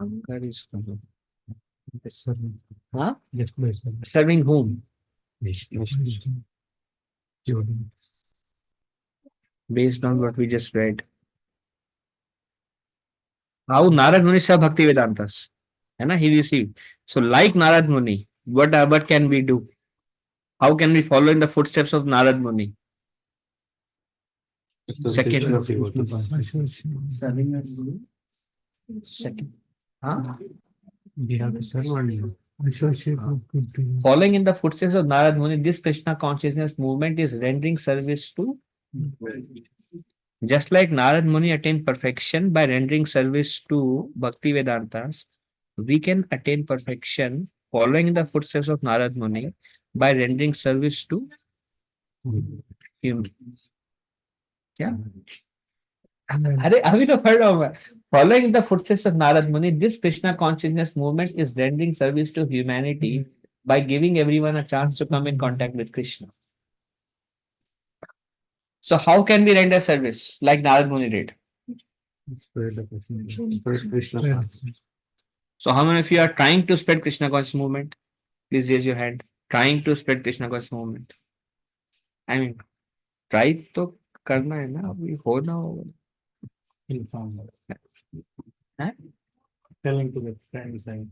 Ankar is Serving. huh? Yes, please. Serving whom? Based on what we just read. How Narad Muni served Bhakti Vedantas. And he received. So, like Narad Muni, what can we do? How can we follow in the footsteps of Narad Muni? Second. of devotees. Serving as Guru. Second. Huh? We have to serve only. Associate with good people. Following in the footsteps of Narad Muni, this Krishna consciousness movement is rendering service to. Just like Narad Muni attained perfection by rendering service to Bhakti Vedantas, we can attain perfection following in the footsteps of Narad Muni by rendering service to human. Yeah. Have you not heard of following the footsteps of Narad Muni? This Krishna consciousness movement is rendering service to humanity by giving everyone a chance to come in contact with Krishna. So how can we render service like Narad Muni did? Spread the Krishna. Spread Krishna Yeah. consciousness. So how many of you are trying to spread Krishna conscious movement? Please raise your hand. Trying to spread Krishna conscious movement. I mean, try तो करना है ना अभी होना होगा. Inform. Huh? Telling to the friends and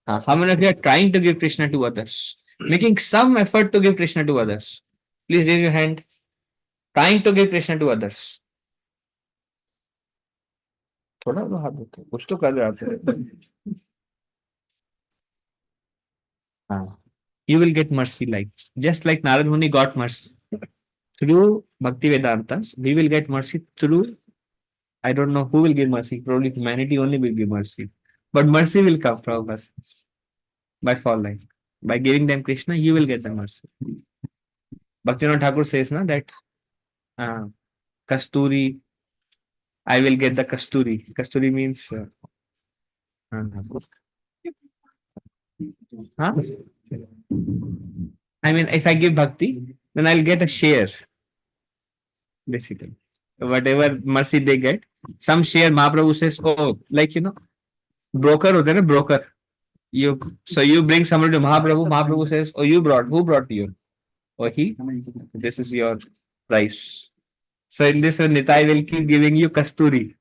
How many of you are trying to give Krishna to others? Making some effort to give Krishna to others. Please raise your hand. Trying to give Krishna to others. थोड़ा तो हाथ उठाओ, कुछ तो कर रहे आप. हाँ. You will get mercy just like Narad Muni got mercy through Bhakti Vedantas. We will get mercy through, I don't know who will give mercy. Probably humanity only will give mercy, but mercy will come from us by following. By giving them Krishna, you will get the mercy. Bhaktivinoda Thakur says na that Kasturi, I will get the Kasturi. Kasturi means huh? I mean, if I give bhakti, then I'll get a share. Basically, whatever mercy they get, some share. Mahaprabhu says, oh, like broker होते हैं ना broker. You bring someone to Mahaprabhu. Mahaprabhu says, oh, you brought. Who brought you? Or he. This is your price. So in this way, Nitai will keep giving you Kasturi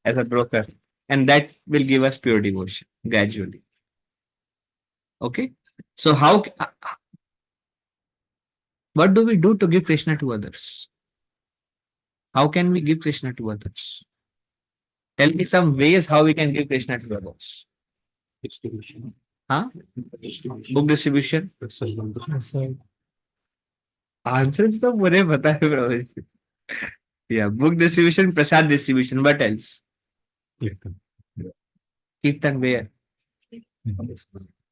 as a broker, and that will give us pure devotion gradually. Okay. So what do we do to give Krishna to others? How can we give Krishna to others? Tell me some ways how we can give Krishna to others. distribution. Huh? Book distribution. So, Answers तो मुझे पता है bro. Yeah, book distribution, prasad distribution. What else? Kirtan. Kirtan where?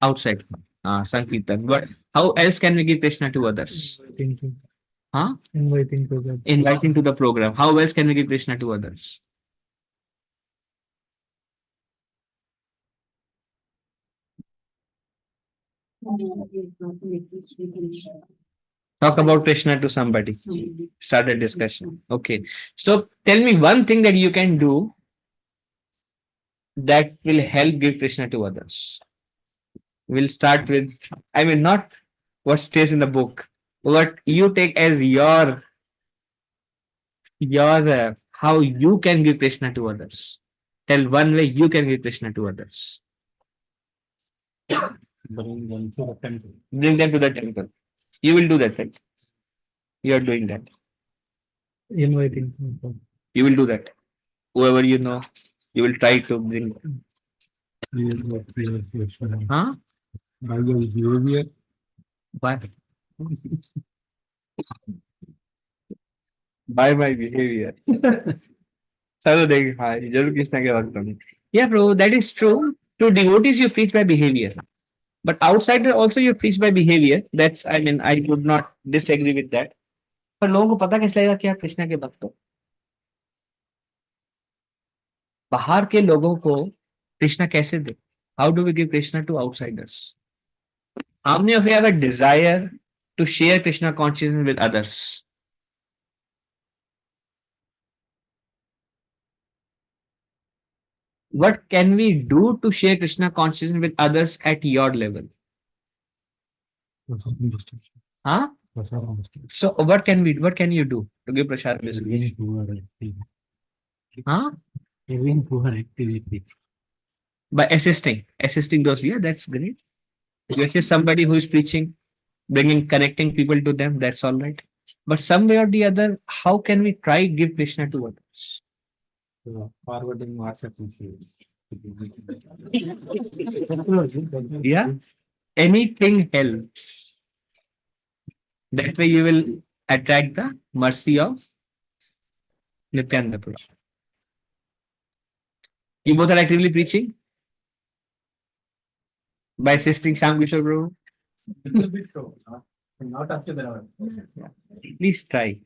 Outside. Sankirtan. But how else can we give Krishna to others? inviting to, Huh? inviting to the Inviting to the program. How else can we give Krishna to others? Talk about Krishna to somebody. Start a discussion. Okay. So tell me one thing that you can do that will help give Krishna to others. We'll start with, I mean, not what stays in the book, what you take as your how you can give Krishna to others. Tell one way you can give Krishna to others. Bring them to the temple. Bring them to the temple. You will do that, right? You are doing that. inviting to You will do that. Whoever you know, you will try to bring. Huh? By your behavior, Why? By my behavior. चलो देख हाँ जरूर कृष्णा के भक्त होंगे. Yeah, bro, that is true. To devotees, you preach by behavior. But outsider also you preach by behavior. That's, I mean, I would not disagree with that. पर लोगों को पता कैसे लगेगा कि आप कृष्णा के भक्त हो? बाहर के लोगों को कृष्णा कैसे दे? How do we give Krishna to outsiders? How many of you have a desire to share Krishna consciousness with others? What can we do to share Krishna consciousness with others at your level? Huh? So what can you do to give prasad distribution? Huh? Giving poor activities. By assisting those. Yeah, that's great. You assist somebody who is preaching, connecting people to them, that's all right. But some way or the other, how can we try give Krishna to others? Forwarding WhatsApp messages. Yeah, anything helps. That way you will attract the mercy of Nityananda Prabhu. You both are actively preaching? by assisting Sam Kishore Prabhu? Little bit so, not up to the level. Please try.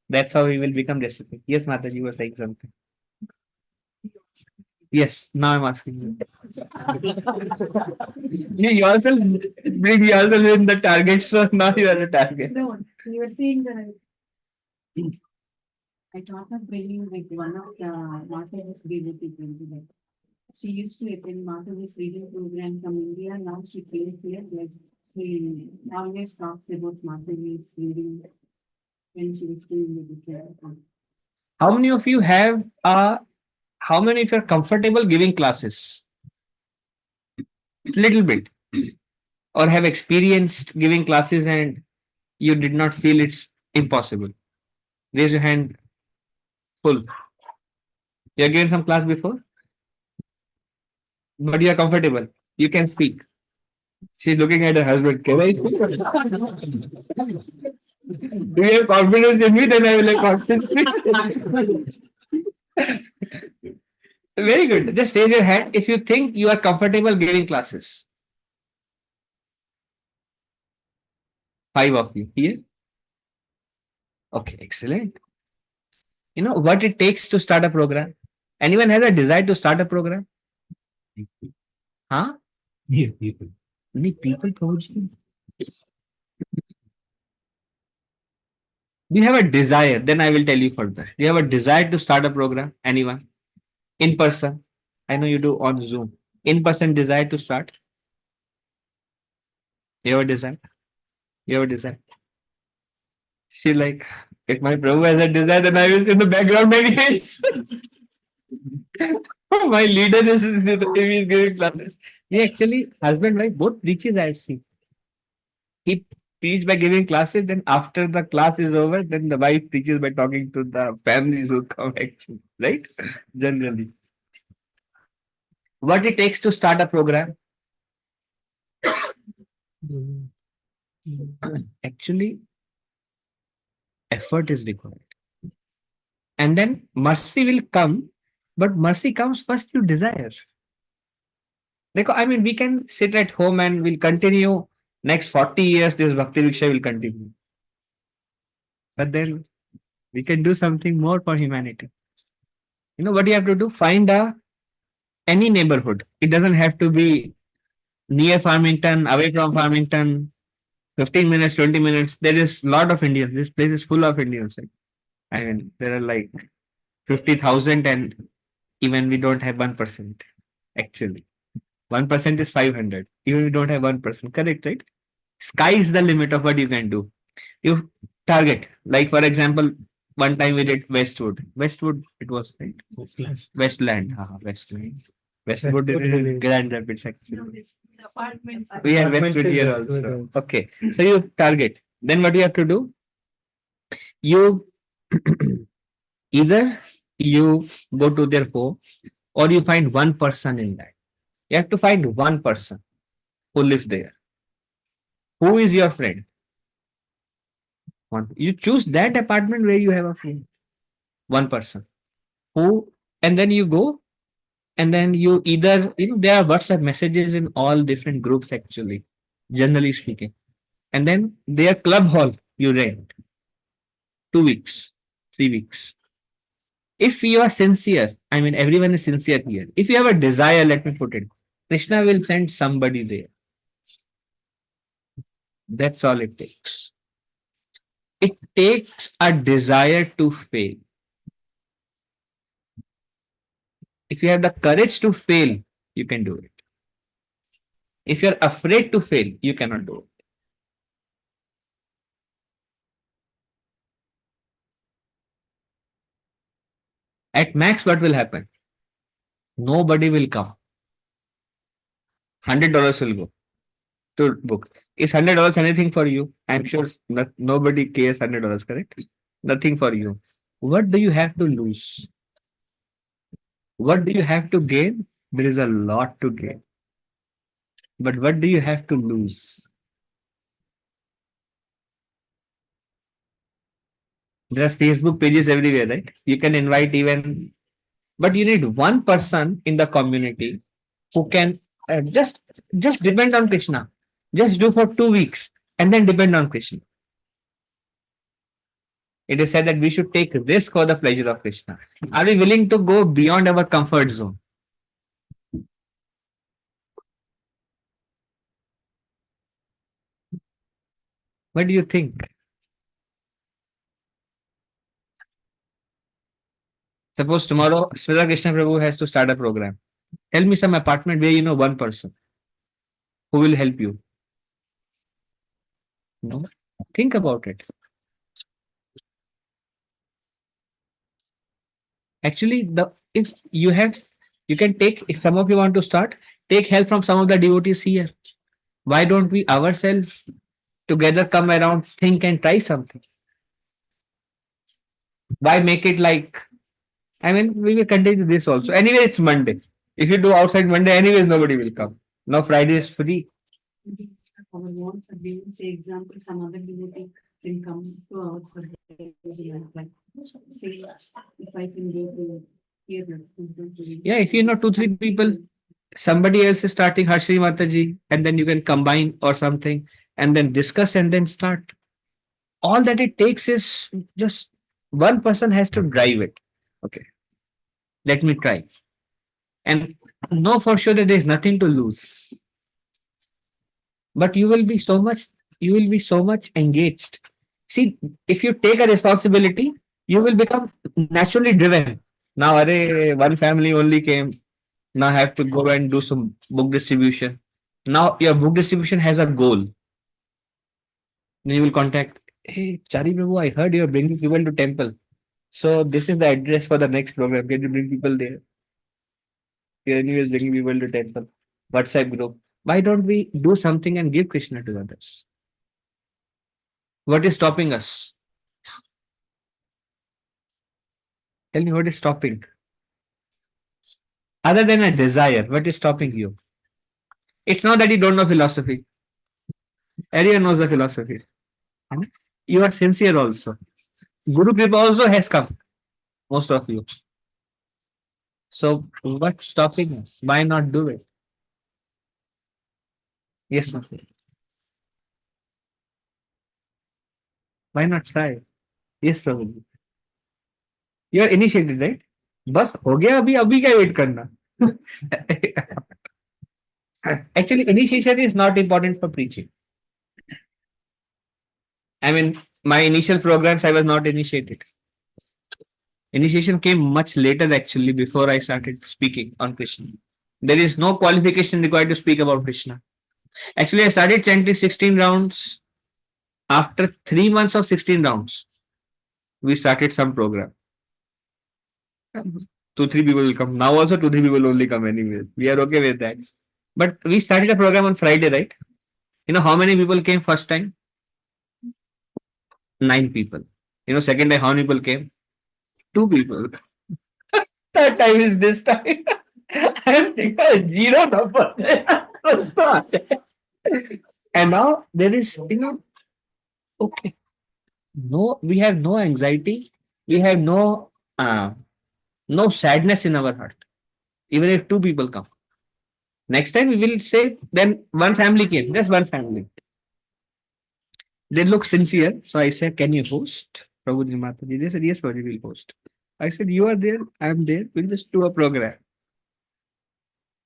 That's how we will become recipe. Yes, Mataji, you were saying something. Yes, now I'm asking you. You yourself bring yourself in the target, so now you are a target. No, you were seeing the I thought of bringing like one of the Mataji's devotee friends. Like, she used to attend Mataji's reading program from India. Now she came here. Like she always talks about Mataji's reading when she was doing the book. How many of you have how many of you are comfortable giving classes? Little bit. Or have experienced giving classes and you did not feel it's impossible? Raise your hand full. You have given some class before? But you are comfortable. You can speak. She's looking at her husband. Can I? Do you have confidence in me? Then I will have confidence in you. Very good. Just raise your hand if you think you are comfortable giving classes. 5 of you here. Okay, excellent. You know what it takes to start a program? Anyone has a desire to start a program? Huh? Here, people. Only people, Prabhuji. Do you have a desire? Then I will tell you further. Do you have a desire to start a program? Anyone? In person? I know you do on Zoom. In person desire to start? You have a desire? You have a desire? She like, if my Prabhu has a desire, then I will in the background maybe. My leader is giving classes. He actually, husband wife both preaches, I have seen. He teach by giving classes, then after the class is over, then the wife teaches by talking to the families who come actually, right? Generally. What it takes to start a program? Actually, effort is required. And then mercy will come, but mercy comes first you desire. I mean, we can sit at home and we'll continue next 40 years, this Bhakti Viksha will continue. But then we can do something more for humanity. You know what you have to do? Find any neighborhood. It doesn't have to be near Farmington, away from Farmington, 15 minutes, 20 minutes. There is a lot of Indians. This place is full of Indians. Right? I mean, there are like 50,000 and even we don't have 1% actually. 1% is 500. Even we don't have 1%. Correct, right? Sky is the limit of what you can do. You target, like for example, one time we did Westwood. Westwood, it was right. Westland. Westland. Westwood is Grand Rapids actually. Apartments. We have Apartments Westwood is here Westwood also. also. Okay. So you target. Then what you have to do? You either you go to their home or you find one person in that. You have to find one person who lives there. Who is your friend? One. You choose that apartment where you have a friend. One person. Who and then you go and then you either there are WhatsApp messages in all different groups actually, generally speaking. And then their club hall you rent 2 weeks, 3 weeks. If you are sincere, I mean everyone is sincere here. If you have a desire, let me put it, Krishna will send somebody there. That's all it takes. It takes a desire to fail. If you have the courage to fail, you can do it. If you're afraid to fail, you cannot do it. At max, what will happen? Nobody will come. $100 will go to book. Is $100 anything for you? I'm sure nobody cares $100, correct? Nothing for you. What do you have to lose? What do you have to gain? There is a lot to gain. But what do you have to lose? There are Facebook pages everywhere, right? You can invite even, but you need one person in the community who can just depend on Krishna. Just do for 2 weeks and then depend on Krishna. It is said that we should take risk for the pleasure of Krishna. Are we willing to go beyond our comfort zone? What do you think? Suppose tomorrow Sridhar Krishna Prabhu has to start a program. Tell me some apartment where you know one person who will help you. No, think about it. Actually, the if you have, you can take. If some of you want to start, take help from some of the devotees here. Why don't we ourselves together come around, think and try something? Why make it like? I mean, we will continue this also. Anyway, it's Monday. If you do outside Monday, anyways, nobody will come. Now Friday is free. Our wants are being, say example, some other devotee can come to our survey, like, say, if I can go to here. Yeah, if you know 2 3 people, somebody else is starting Harshri Mataji, and then you can combine or something, and then discuss and then start. All that it takes is just one person has to drive it. Okay, let me try. And know for sure that there is nothing to lose. But you will be so much engaged. See, if you take a responsibility, you will become naturally driven. Now, one family only came. Now I have to go and do some book distribution. Now your book distribution has a goal. Then you will contact, hey, Chari Prabhu, I heard you're bringing people to temple. So this is the address for the next program. Can you bring people there? You're anyways bringing people to temple. WhatsApp group. Why don't we do something and give Krishna to others? What is stopping us? Tell me what is stopping. Other than a desire, what is stopping you? It's not that you don't know philosophy. Everyone knows the philosophy. You are sincere also. Guru Kripa also has come, most of you. So what's stopping us? Why not do it? Yes, ma'am. Why not try? Yes, Prabhu. You are initiated, right? बस हो गया अभी अभी क्या wait करना Actually, initiation is not important for preaching. I mean, my initial programs, I was not initiated. Initiation came much later, actually, before I started speaking on Krishna. There is no qualification required to speak about Krishna. Actually, I started chanting 16 rounds. After 3 months of 16 rounds, we started some program. 2 3 people will come. Now also 2 3 people only come anyway. We are okay with that. But we started a program on Friday, right? You know how many people came first time? 9 people. You know, second time how many people came? 2 people. Third time is this time. I am taking a zero number. And now there is, okay. No, we have no anxiety. We have no sadness in our heart. Even if 2 people come. Next time we will say, then one family came, just one family. They look sincere. So I said, can you host? Prabhuji Mataji. They said, yes, Prabhuji, we'll host. I said, you are there, I am there. We'll just do a program.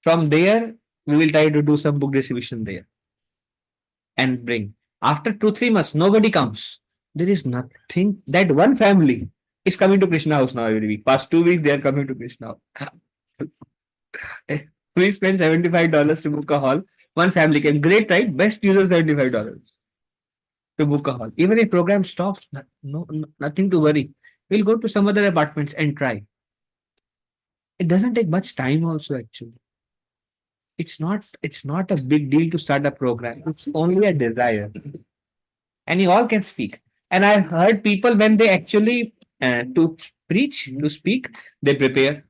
From there, we will try to do some book distribution there and bring. After 2 3 months, nobody comes. There is nothing. That one family is coming to Krishna house now every week. Past 2 weeks, they are coming to Krishna house. We spent $75 to book a hall. One family came. Great, right? Best user $75 to book a hall. Even if program stops, nothing to worry. We'll go to some other apartments and try. It doesn't take much time also actually. It's not a big deal to start a program. It's only a desire. And you all can speak. And I've heard people when they actually to preach, to speak, they prepare.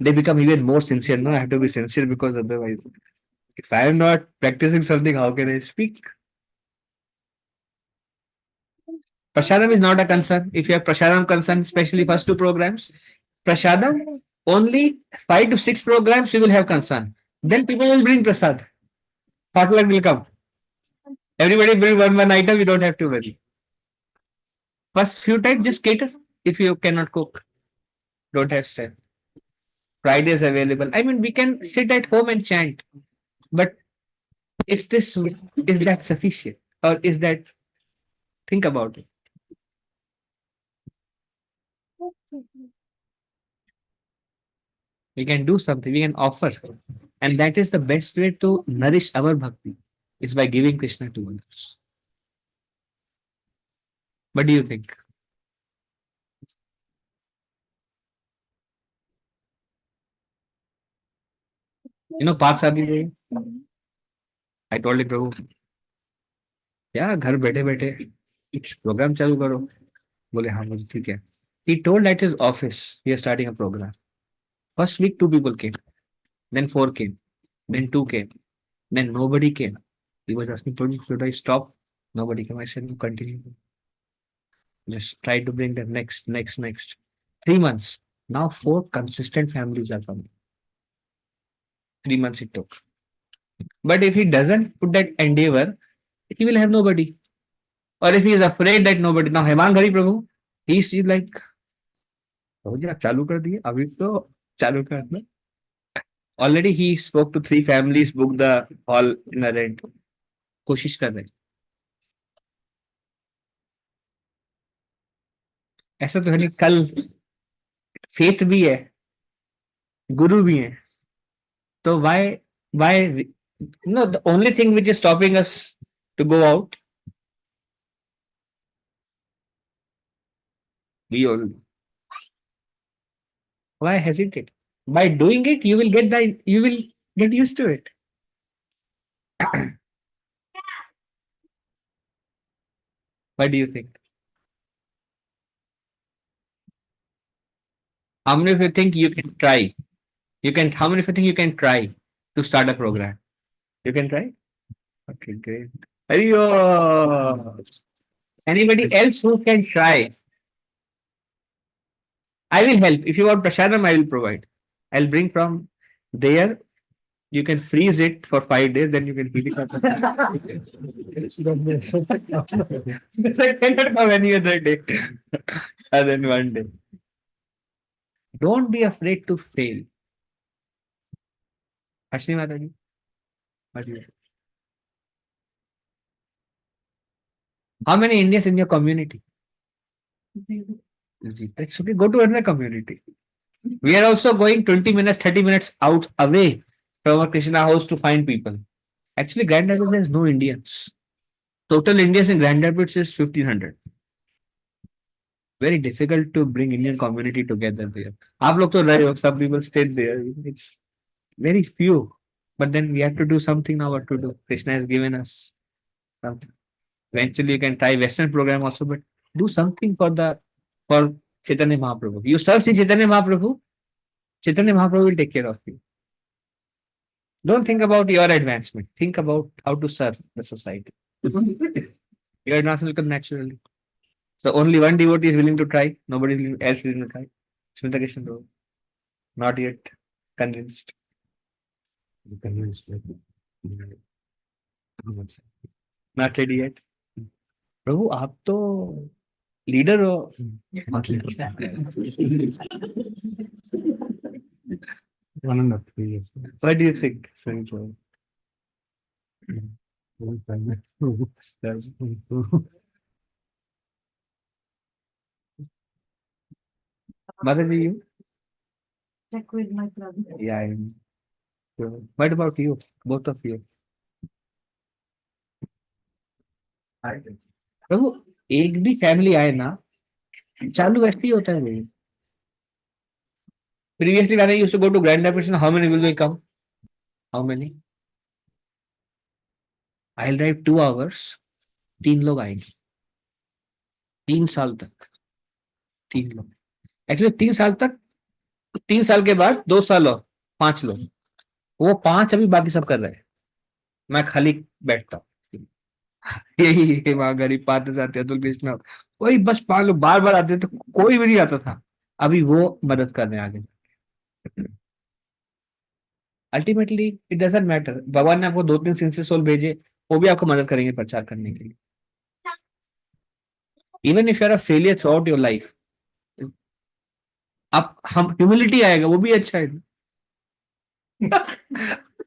They become even more sincere. No, I have to be sincere because otherwise, if I am not practicing something, how can I speak? Prasadam is not a concern. If you have Prasadam concern, especially first 2 programs, Prasadam, only 5 to 6 programs you will have concern. Then people will bring prasad. Potluck will come. Everybody bring one item. You don't have to worry. First few times, just cater. If you cannot cook, don't have strength. Friday is available. I mean, we can sit at home and chant. But is that sufficient? Or is that, think about it. We can do something, we can offer. And that is the best way to nourish our bhakti, is by giving Krishna to others. What do you think? You know, Parth Sadi Day, I told him, Prabhu, yeah, घर बैठे बैठे कुछ programme चालू करो. बोले हाँ मुझे ठीक है. He told at his office he is starting a program. First week 2 people came, then 4 came, then 2 came, then nobody came. He was asking, Prabhu, should I stop? Nobody came. I said, no, continue. Just try to bring them next. 3 months. Now 4 consistent families are coming. 3 months it took. But if he doesn't put that endeavor, he will have nobody. Or if he is afraid that nobody. Now Hemang Hari Prabhu, he is like, हो गया चालू कर दिए अभी तो चालू करना. Already he spoke to 3 families, booked the hall in a rent. कोशिश कर रहे हैं. ऐसा तो है नहीं. कल फेथ भी है, गुरु भी है. तो why no, the only thing which is stopping us to go out, we all, why hesitate? By doing it, you will get used to it. What do you think? How many of you think you can try? How many of you think you can try to start a program? You can try? Okay, great. Ariyo. Anybody else who can try? I will help. If you want prasadam, I will provide. I'll bring from there. You can freeze it for 5 days, then you can heat it up. This I cannot come any other day. And then one day. Don't be afraid to fail. Ashni Mataji, what do you think? How many Indians in your community? That's okay. Go to another community. We are also going 20 minutes, 30 minutes out away from our Krishna house to find people. Actually, Grand Rapids has no Indians. Total Indians in Grand Rapids is 1500. Very difficult to bring Indian community together there. आप लोग तो रहे हो, some people stayed there. It's very few. But then we have to do something now. What to do? Krishna has given us something. Eventually, you can try Western program also, but do something for Chaitanya Mahaprabhu. You serve Sri Chaitanya Mahaprabhu, Chaitanya Mahaprabhu will take care of you. Don't think about your advancement. Think about how to serve the society. Your advancement will come naturally. So only one devotee is willing to try. Nobody else is willing to try. Smita Krishna Prabhu. Not yet convinced. Not ready yet. प्रभु आप तो leader हो. One and a half, 3 years. What do you think? Sanjay? That's Motherji, you? Check with my brother. Yeah, I'm sure. What about you? Both of you? प्रभु एक भी family आए ना, चालू वैसे ही होता है भाई. Previously, when I used to go to Grand Rapids, how many will they come? How many? I'll drive 2 hours. 3 लोग आएंगे. 3 साल तक. 3 लोग. Actually 3 साल तक. 3 साल के बाद 2 साल और 5 लोग. वो 5 अभी बाकी सब कर रहे हैं. मैं खाली बैठता हूँ. यही वहां गरीब पाते जाते अतुल कृष्णा कोई बस 5 लोग बार बार आते तो कोई भी नहीं आता था. अभी वो मदद करने आगे. अल्टीमेटली इट डजंट मैटर, भगवान ने आपको 2-3 सिंसियर सोल भेजे, वो भी आपको मदद करेंगे प्रचार करने के लिए। Even if you are a failure throughout your life, आप हम ह्यूमिलिटी आएगा, वो भी अच्छा है।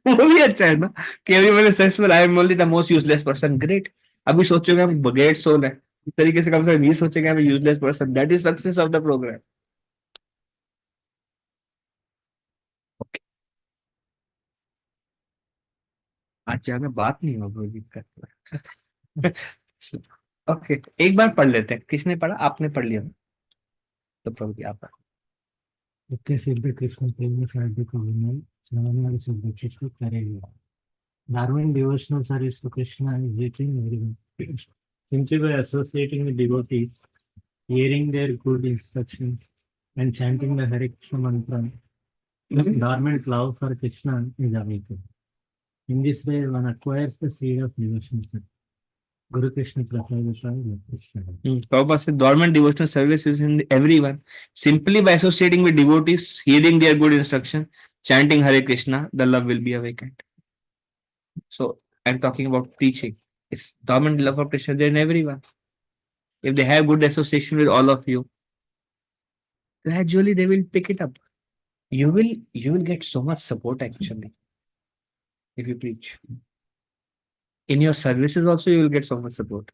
वो भी अच्छा है ना कि अभी मैंने successful, I am only the most useless person, great. अभी सोचोगे हम ग्रेट सोल है, इस तरीके से कम से कम ये सोचेंगे हम useless person, that is success of the program. आज ज्यादा बात नहीं होगी दिक्कत। ओके, एक बार पढ़ लेते हैं, किसने पढ़ा, आपने पढ़ लिया तो प्रभु जी आप। नित्य सिद्ध कृष्ण प्रेम साध्य करुणा ज्ञान सिद्ध चित्त करेगा. Darwin devotional service to Krishna is eating everyone. Simply by associating with devotees, hearing their good instructions, and chanting the Hare Krishna mantra, dormant love for Krishna is awakened. In this way, one acquires the seed of devotion. Guru Krishna Prasad Krishna. Prabhupada said dormant devotional service is in everyone. Simply by associating with devotees, hearing their good instruction, chanting Hare Krishna, the love will be awakened. So I'm talking about preaching. It's dormant love of Krishna there in everyone. If they have good association with all of you, gradually they will pick it up. You will get so much support actually if you preach. In your services also you will get so much support.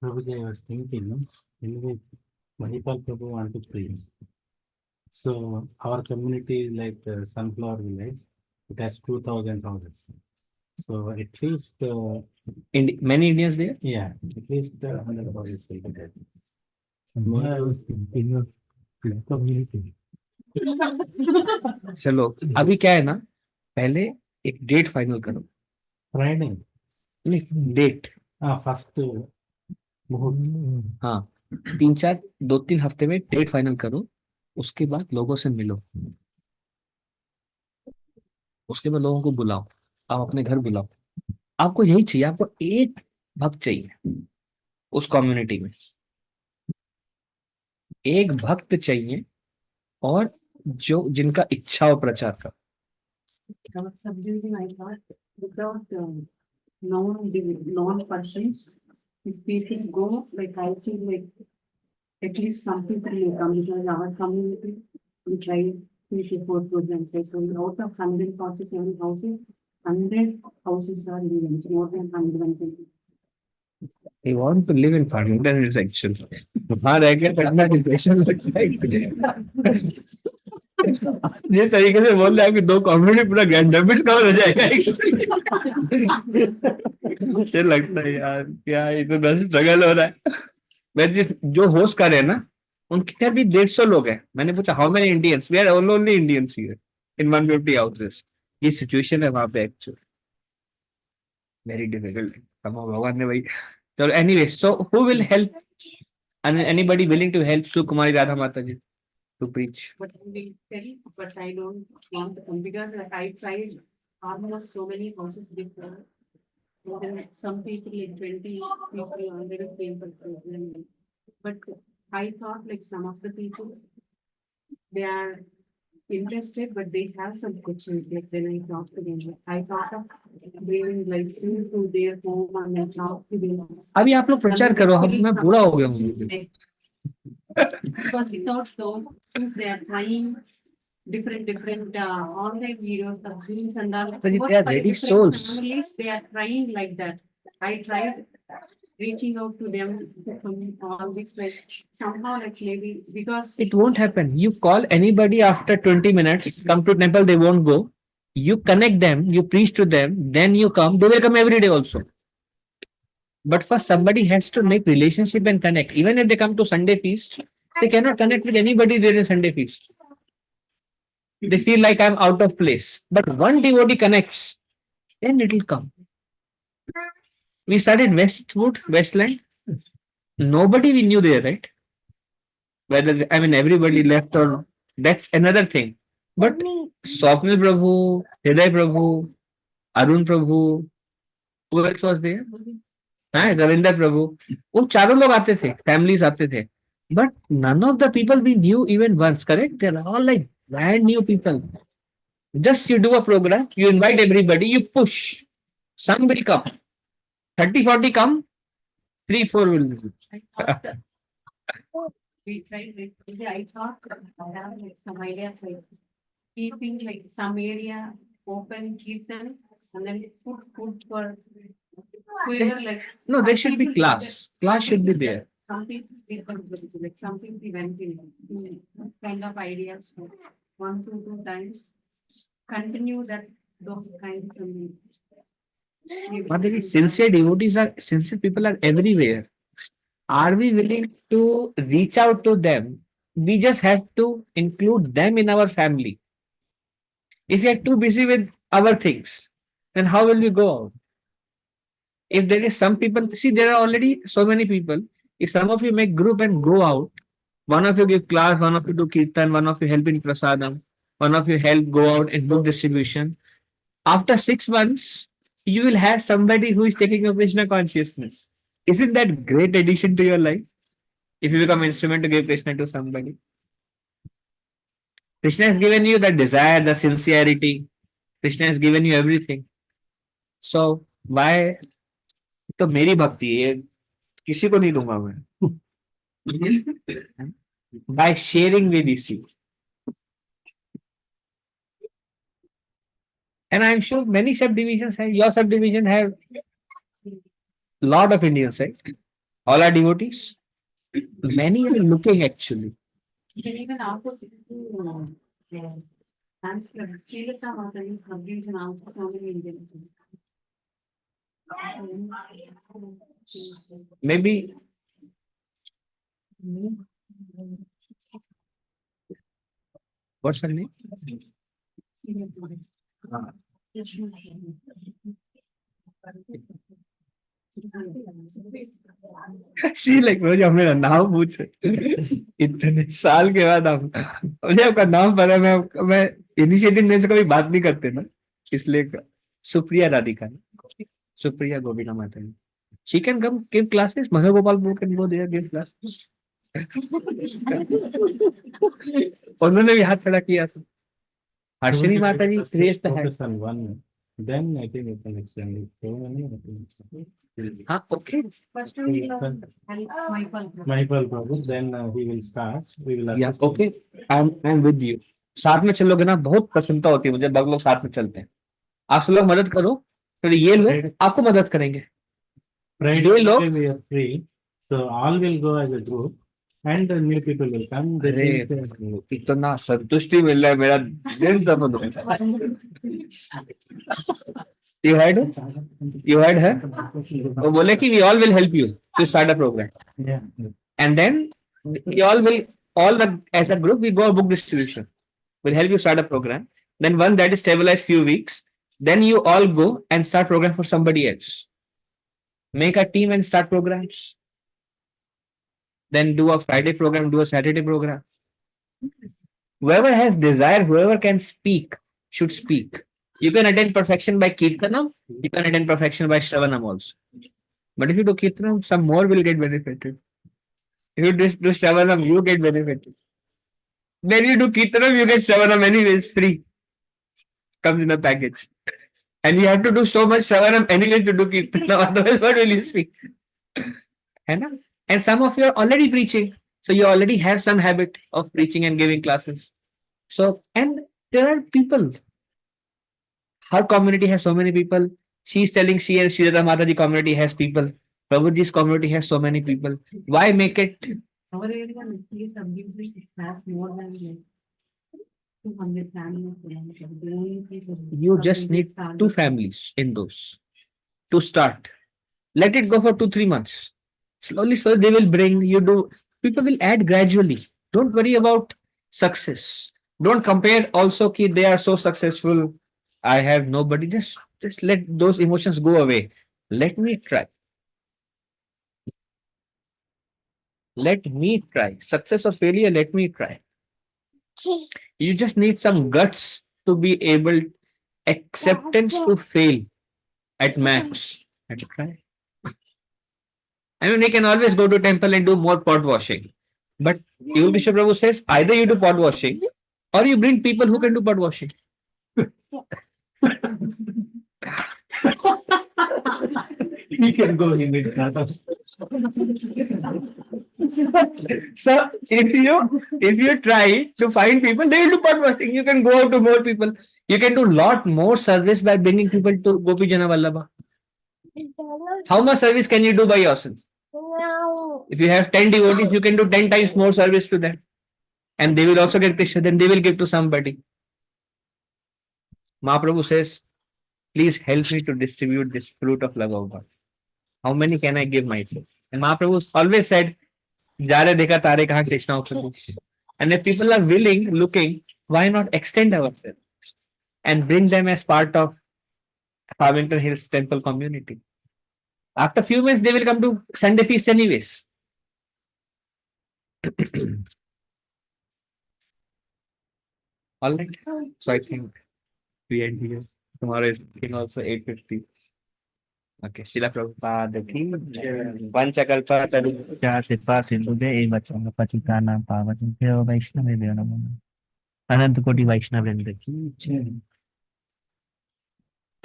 Prabhuji, I was thinking, anyway, Mahipal Prabhu want to preach. So our community is like Sunflower Village. It has 2,000 houses. So at least, In many Indians there. yeah, at least 100 houses will be there. Somehow I was thinking of this community. चलो अभी क्या है ना, पहले एक date final करो। Friday. नहीं, date. First मुहूर्त. हाँ, 2-3 हफ्ते में डेट फाइनल करो, उसके बाद लोगों से मिलो, उसके बाद लोगों को बुलाओ, आप अपने घर बुलाओ। आपको यही चाहिए, आपको एक भक्त चाहिए उस कम्युनिटी में, एक भक्त चाहिए, और जो जिनका इच्छा हो प्रचार का। There was something I thought without non-persons, if people go, like I feel like at least some people will come because our community, we try 3 to 4 programs. So out of 147 houses, 100 houses are in more than 120. They want to live in Farmington is actually वहाँ रह के करना depression लगता है। ये तरीके से बोल रहे हैं कि 2 कम्युनिटी पूरा डेबिट कवर हो जाएगा। मुझे लगता है यार क्या ये तो बस स्ट्रगल हो रहा है। मैं जो होस्ट कर रहे हैं ना, उनके घर भी 150 लोग हैं। मैंने पूछा how many Indians, we are only Indians here in 150 houses. ये सिचुएशन है वहां पे एक्चुअली, वेरी डिफिकल्ट। भगवान ने भाई, चलो anyway, so who will help, anybody willing to help Sukumari Radha माता जी to preach? But we tell, but I don't want to come because I tried almost so many houses before. And then some people like 20 people already came for program. But I thought like some of the people, they are interested, but they have some questions. Like when I talk to them, I thought of bringing like to their home and I talk to them. अभी आप लोग प्रचार करो, हम मैं बुरा हो गया हूँ। Because without those, they are trying different online videos of reels and all. So they What are by ready different souls. families, they are trying like that. I tried reaching out to them from all this, like somehow like maybe because It won't happen. You call anybody after 20 minutes, come to temple, they won't go. You connect them, you preach to them, then you come, they will come every day also. But first somebody has to make relationship and connect. Even if they come to Sunday feast, they cannot connect with anybody there in Sunday feast. They feel like I'm out of place. But one devotee connects, then it will come. We started Westwood, Westland. Nobody we knew there, right? Whether, I mean, everybody left or that's another thing. But Swapnil Prabhu, Hriday Prabhu, Arun Prabhu, who else was there? हाँ, रविंदर प्रभु, वो चारों लोग आते थे, families आते थे, but none of the people we knew even once, correct? They are all like brand new people, Just you do a program, you invite everybody, you push. Some will come. 30, 40 come, 3, 4 will. I thought that we tried it. I thought I have like some idea of like keeping like some area open, keep them, and then put food for whoever like. No, there some should be people class. Class should be there. Some people did like some people went in kind of ideas. So 1 to 2 times. Continue that those kinds of. But the sincere devotees are sincere people are everywhere. Are we willing to reach out to them? We just have to include them in our family. If we are too busy with our things, then how will we go out? If there is some people, see, there are already so many people. If some of you make group and go out, one of you give class, one of you do kirtan, one of you help in prasadam, one of you help go out in book distribution. After 6 months, you will have somebody who is taking your Krishna consciousness. Isn't that great addition to your life? If you become instrument to give Krishna to somebody. Krishna has given you the desire, the sincerity. Krishna has given you everything. So why? तो मेरी भक्ति है, किसी को नहीं दूंगा मैं. By sharing with you. And I'm sure many subdivisions have, your subdivision have lot of Indians, right? All are devotees. Many are looking actually. Can even opposite to Sanskrit, Sri Lanka Mata is subdivision also coming in India. Maybe what's her name? She like मुझे अब मेरा नाम पूछ इतने साल के बाद आप मुझे आपका नाम पता है, मैं इनिशिएटिव नेम से कभी बात नहीं करते ना, इसलिए सुप्रिया राधिका, सुप्रिया गोविंदा माता. She can come give classes. Mahagopal Bhu can go there give classes. उन्होंने भी हाथ खड़ा किया था. हर्षिनी माता जी raised the hand. Focus on one, then I think you can extend it. So many, I think. हाँ, okay. First we learn Michael. Michael Prabhu, then he will start. We will. Yeah, okay. I'm with you. साथ में चलोगे ना, बहुत प्रसन्नता होती है मुझे. बहुत लोग साथ में चलते हैं. आप सब लोग मदद करो, फिर ये लोग आपको मदद करेंगे. Friday we are free, so all will go as a group, and the new people will come. अरे इतना संतुष्टि मिल रहा है, मेरा दिल दबा दो. You heard it? You heard her? वो बोले कि we all will help you to start a program. Yeah. And then we all will, as a group, we go book distribution. We'll help you start a program. Then once that is stabilized few weeks, then you all go and start program for somebody else. Make a team and start programs. Then do a Friday program, do a Saturday program. Whoever has desire, whoever can speak, should speak. You can attain perfection by Kirtanam, you can attain perfection by Shravanam also. But if you do Kirtanam, some more will get benefited. If you do Shravanam, you get benefited. Then you do Kirtanam, you get Shravanam anyways, free. Comes in a package. And you have to do so much Shravanam anyway to do Kirtanam, otherwise what will you speak? And some of you are already preaching. So you already have some habit of preaching and giving classes. So, and there are people. Her community has so many people. She's telling she and Sridhar Mataji community has people. Prabhuji's community has so many people. Why make it? Our area is subdivision has more than like 200 families. You just need 2 families in those to start. Let it go for 2-3 months. Slowly, they will bring you do. People will add gradually. Don't worry about success. Don't compare also ki they are so successful. I have nobody. Just let those emotions go away. Let me try. Let me try. Success or failure, let me try. You just need some guts to be able, acceptance to fail at max. And try. I mean, they can always go to temple and do more pot washing. But Bishop Prabhu says either you do pot washing or you bring people who can do pot washing. You can go in it. So if you try to find people, they will do pot busting. You can go out to more people. You can do lot more service by bringing people to Gopi Jana Vallabha. How much service can you do by yourself? If you have 10 devotees, you can do 10 times more service to them. And they will also get Krishna, then they will give to somebody. Mahaprabhu says, please help me to distribute this fruit of love of God. How many can I give myself? And Mahaprabhu always said, Jare dekha tare kahan Krishna upadi. And if people are willing, looking, why not extend ourselves and bring them as part of Pavington Hills temple community? After few months, they will come to Sunday feast anyways. All right. So I think we end here. Tomorrow is also 8:50. Okay. Srila Prabhupada ki jai. Panchakalpa tarubhya siddha sindhude eva changa pachitana pavanebhyo vaishnavebhyo namo namaha. Anant Koti Vaishnavendra ki jai.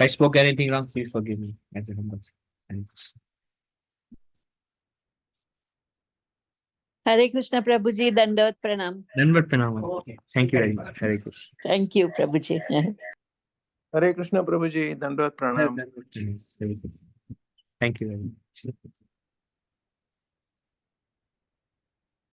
If I spoke anything wrong, please forgive me. As a humble. Hare Krishna Prabhuji, Dandavat Pranam. Dandavat Pranam. Thank you very much. Hare Krishna. Thank you, Prabhuji. Hare Krishna Prabhuji, Dandavat Pranam. Thank you very much.